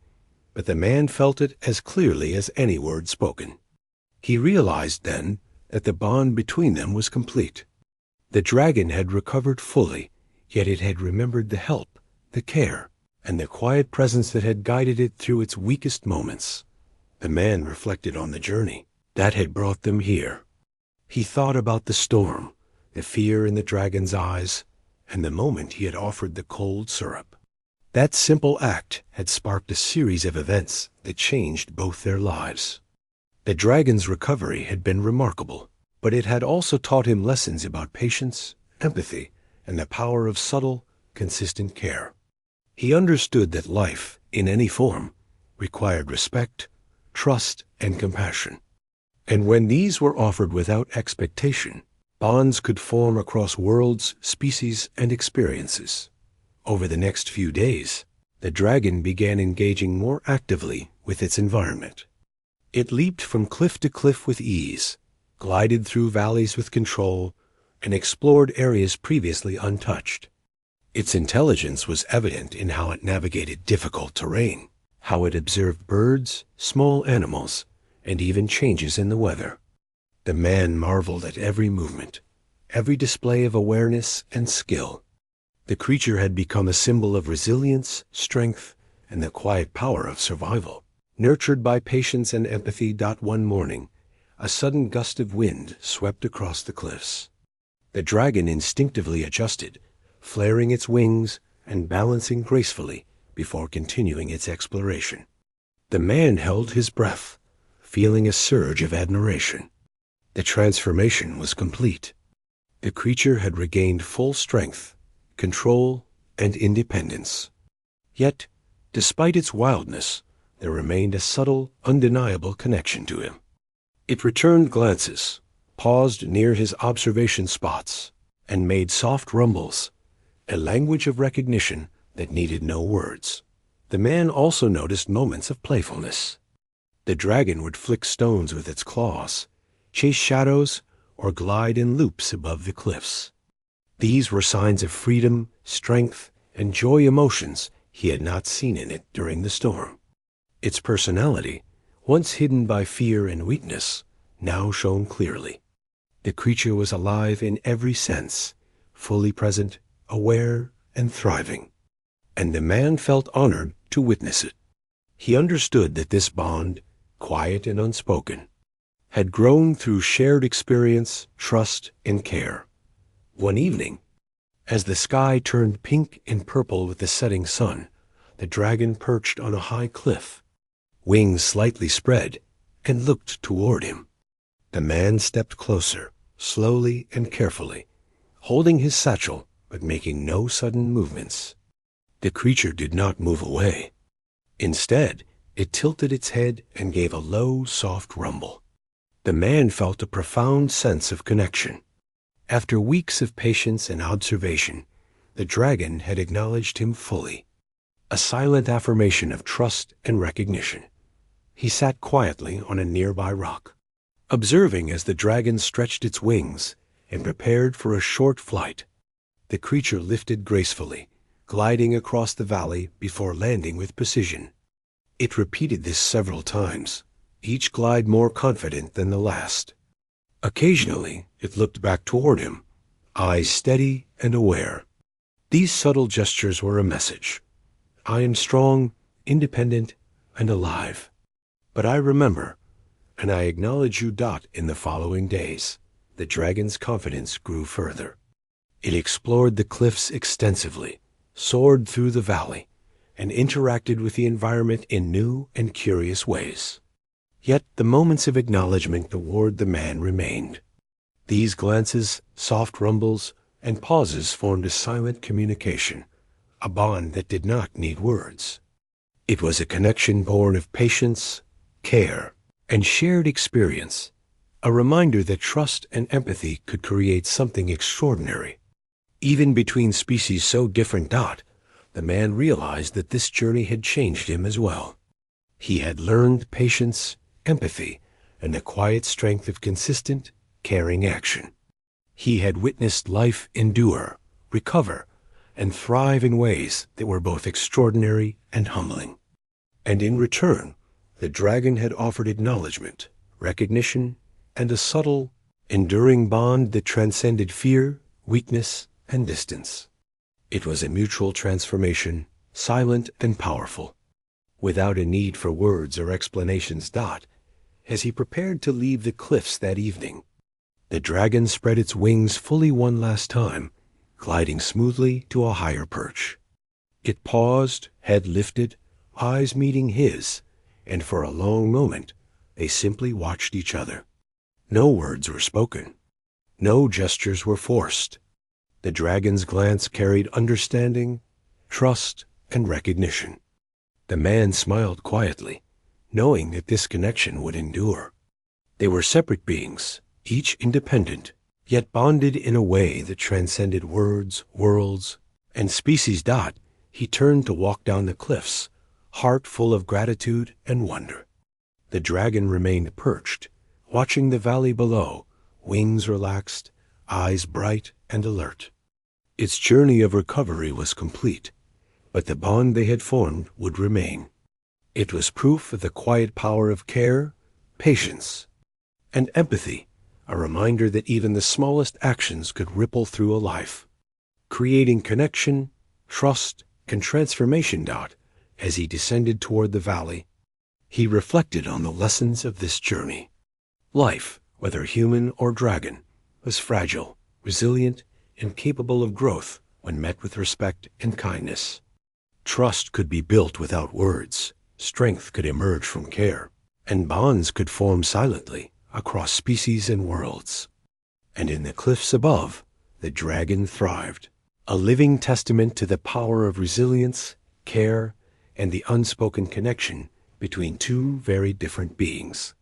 but the man felt it as clearly as any word spoken. He realized then that the bond between them was complete. The dragon had recovered fully, yet it had remembered the help, the care, and the quiet presence that had guided it through its weakest moments. The man reflected on the journey that had brought them here. He thought about the storm, the fear in the dragon's eyes, and the moment he had offered the cold syrup. That simple act had sparked a series of events that changed both their lives. The dragon's recovery had been remarkable, but it had also taught him lessons about patience, empathy, and the power of subtle, consistent care. He understood that life, in any form, required respect, trust, and compassion. And when these were offered without expectation, bonds could form across worlds, species, and experiences. Over the next few days, the dragon began engaging more actively with its environment. It leaped from cliff to cliff with ease, glided through valleys with control, and explored areas previously untouched. Its intelligence was evident in how it navigated difficult terrain, how it observed birds, small animals, and even changes in the weather. The man marveled at every movement, every display of awareness and skill. The creature had become a symbol of resilience, strength, and the quiet power of survival. Nurtured by patience and empathy. One morning, a sudden gust of wind swept across the cliffs. The dragon instinctively adjusted, flaring its wings and balancing gracefully before continuing its exploration. The man held his breath, feeling a surge of admiration. The transformation was complete. The creature had regained full strength, control, and independence. Yet, despite its wildness, there remained a subtle, undeniable connection to him. It returned glances, paused near his observation spots, and made soft rumbles, a language of recognition that needed no words. The man also noticed moments of playfulness. The dragon would flick stones with its claws, chase shadows, or glide in loops above the cliffs. These were signs of freedom, strength, and joy, emotions he had not seen in it during the storm. Its personality, once hidden by fear and weakness, now shone clearly. The creature was alive in every sense, fully present, aware, and thriving. And the man felt honored to witness it. He understood that this bond, quiet and unspoken, had grown through shared experience, trust, and care. One evening, as the sky turned pink and purple with the setting sun, the dragon perched on a high cliff, wings slightly spread, and looked toward him. The man stepped closer, slowly and carefully, holding his satchel but making no sudden movements. The creature did not move away. Instead, it tilted its head and gave a low, soft rumble. The man felt a profound sense of connection. After weeks of patience and observation, the dragon had acknowledged him fully, a silent affirmation of trust and recognition. He sat quietly on a nearby rock, observing as the dragon stretched its wings and prepared for a short flight. The creature lifted gracefully, gliding across the valley before landing with precision. It repeated this several times, each glide more confident than the last. Occasionally, it looked back toward him, eyes steady and aware. These subtle gestures were a message. I am strong, independent, and alive. But I remember, and I acknowledge you. In the following days, the dragon's confidence grew further. It explored the cliffs extensively, soared through the valley, and interacted with the environment in new and curious ways. Yet the moments of acknowledgement toward the man remained. These glances, soft rumbles, and pauses formed a silent communication, a bond that did not need words. It was a connection born of patience, care, and shared experience, a reminder that trust and empathy could create something extraordinary. Even between species so different. The man realized that this journey had changed him as well. He had learned patience, empathy, and the quiet strength of consistent, caring action. He had witnessed life endure, recover, and thrive in ways that were both extraordinary and humbling. And in return, the dragon had offered acknowledgement, recognition, and a subtle, enduring bond that transcended fear, weakness, and distance. It was a mutual transformation, silent and powerful, without a need for words or explanations. As he prepared to leave the cliffs that evening, the dragon spread its wings fully one last time, gliding smoothly to a higher perch. It paused, head lifted, eyes meeting his, and for a long moment they simply watched each other. No words were spoken. No gestures were forced. The dragon's glance carried understanding, trust, and recognition. The man smiled quietly, knowing that this connection would endure. They were separate beings, each independent, yet bonded in a way that transcended words, worlds, And species dot, he turned to walk down the cliffs, heart full of gratitude and wonder. The dragon remained perched, watching the valley below, wings relaxed, eyes bright and alert. Its journey of recovery was complete, but the bond they had formed would remain. It was proof of the quiet power of care, patience, and empathy, a reminder that even the smallest actions could ripple through a life, creating connection, trust, and transformation. Dot, as he descended toward the valley, he reflected on the lessons of this journey. Life, whether human or dragon, was fragile, resilient, and capable of growth when met with respect and kindness. Trust could be built without words, strength could emerge from care, and bonds could form silently across species and worlds. And in the cliffs above, the dragon thrived, a living testament to the power of resilience, care, and the unspoken connection between two very different beings.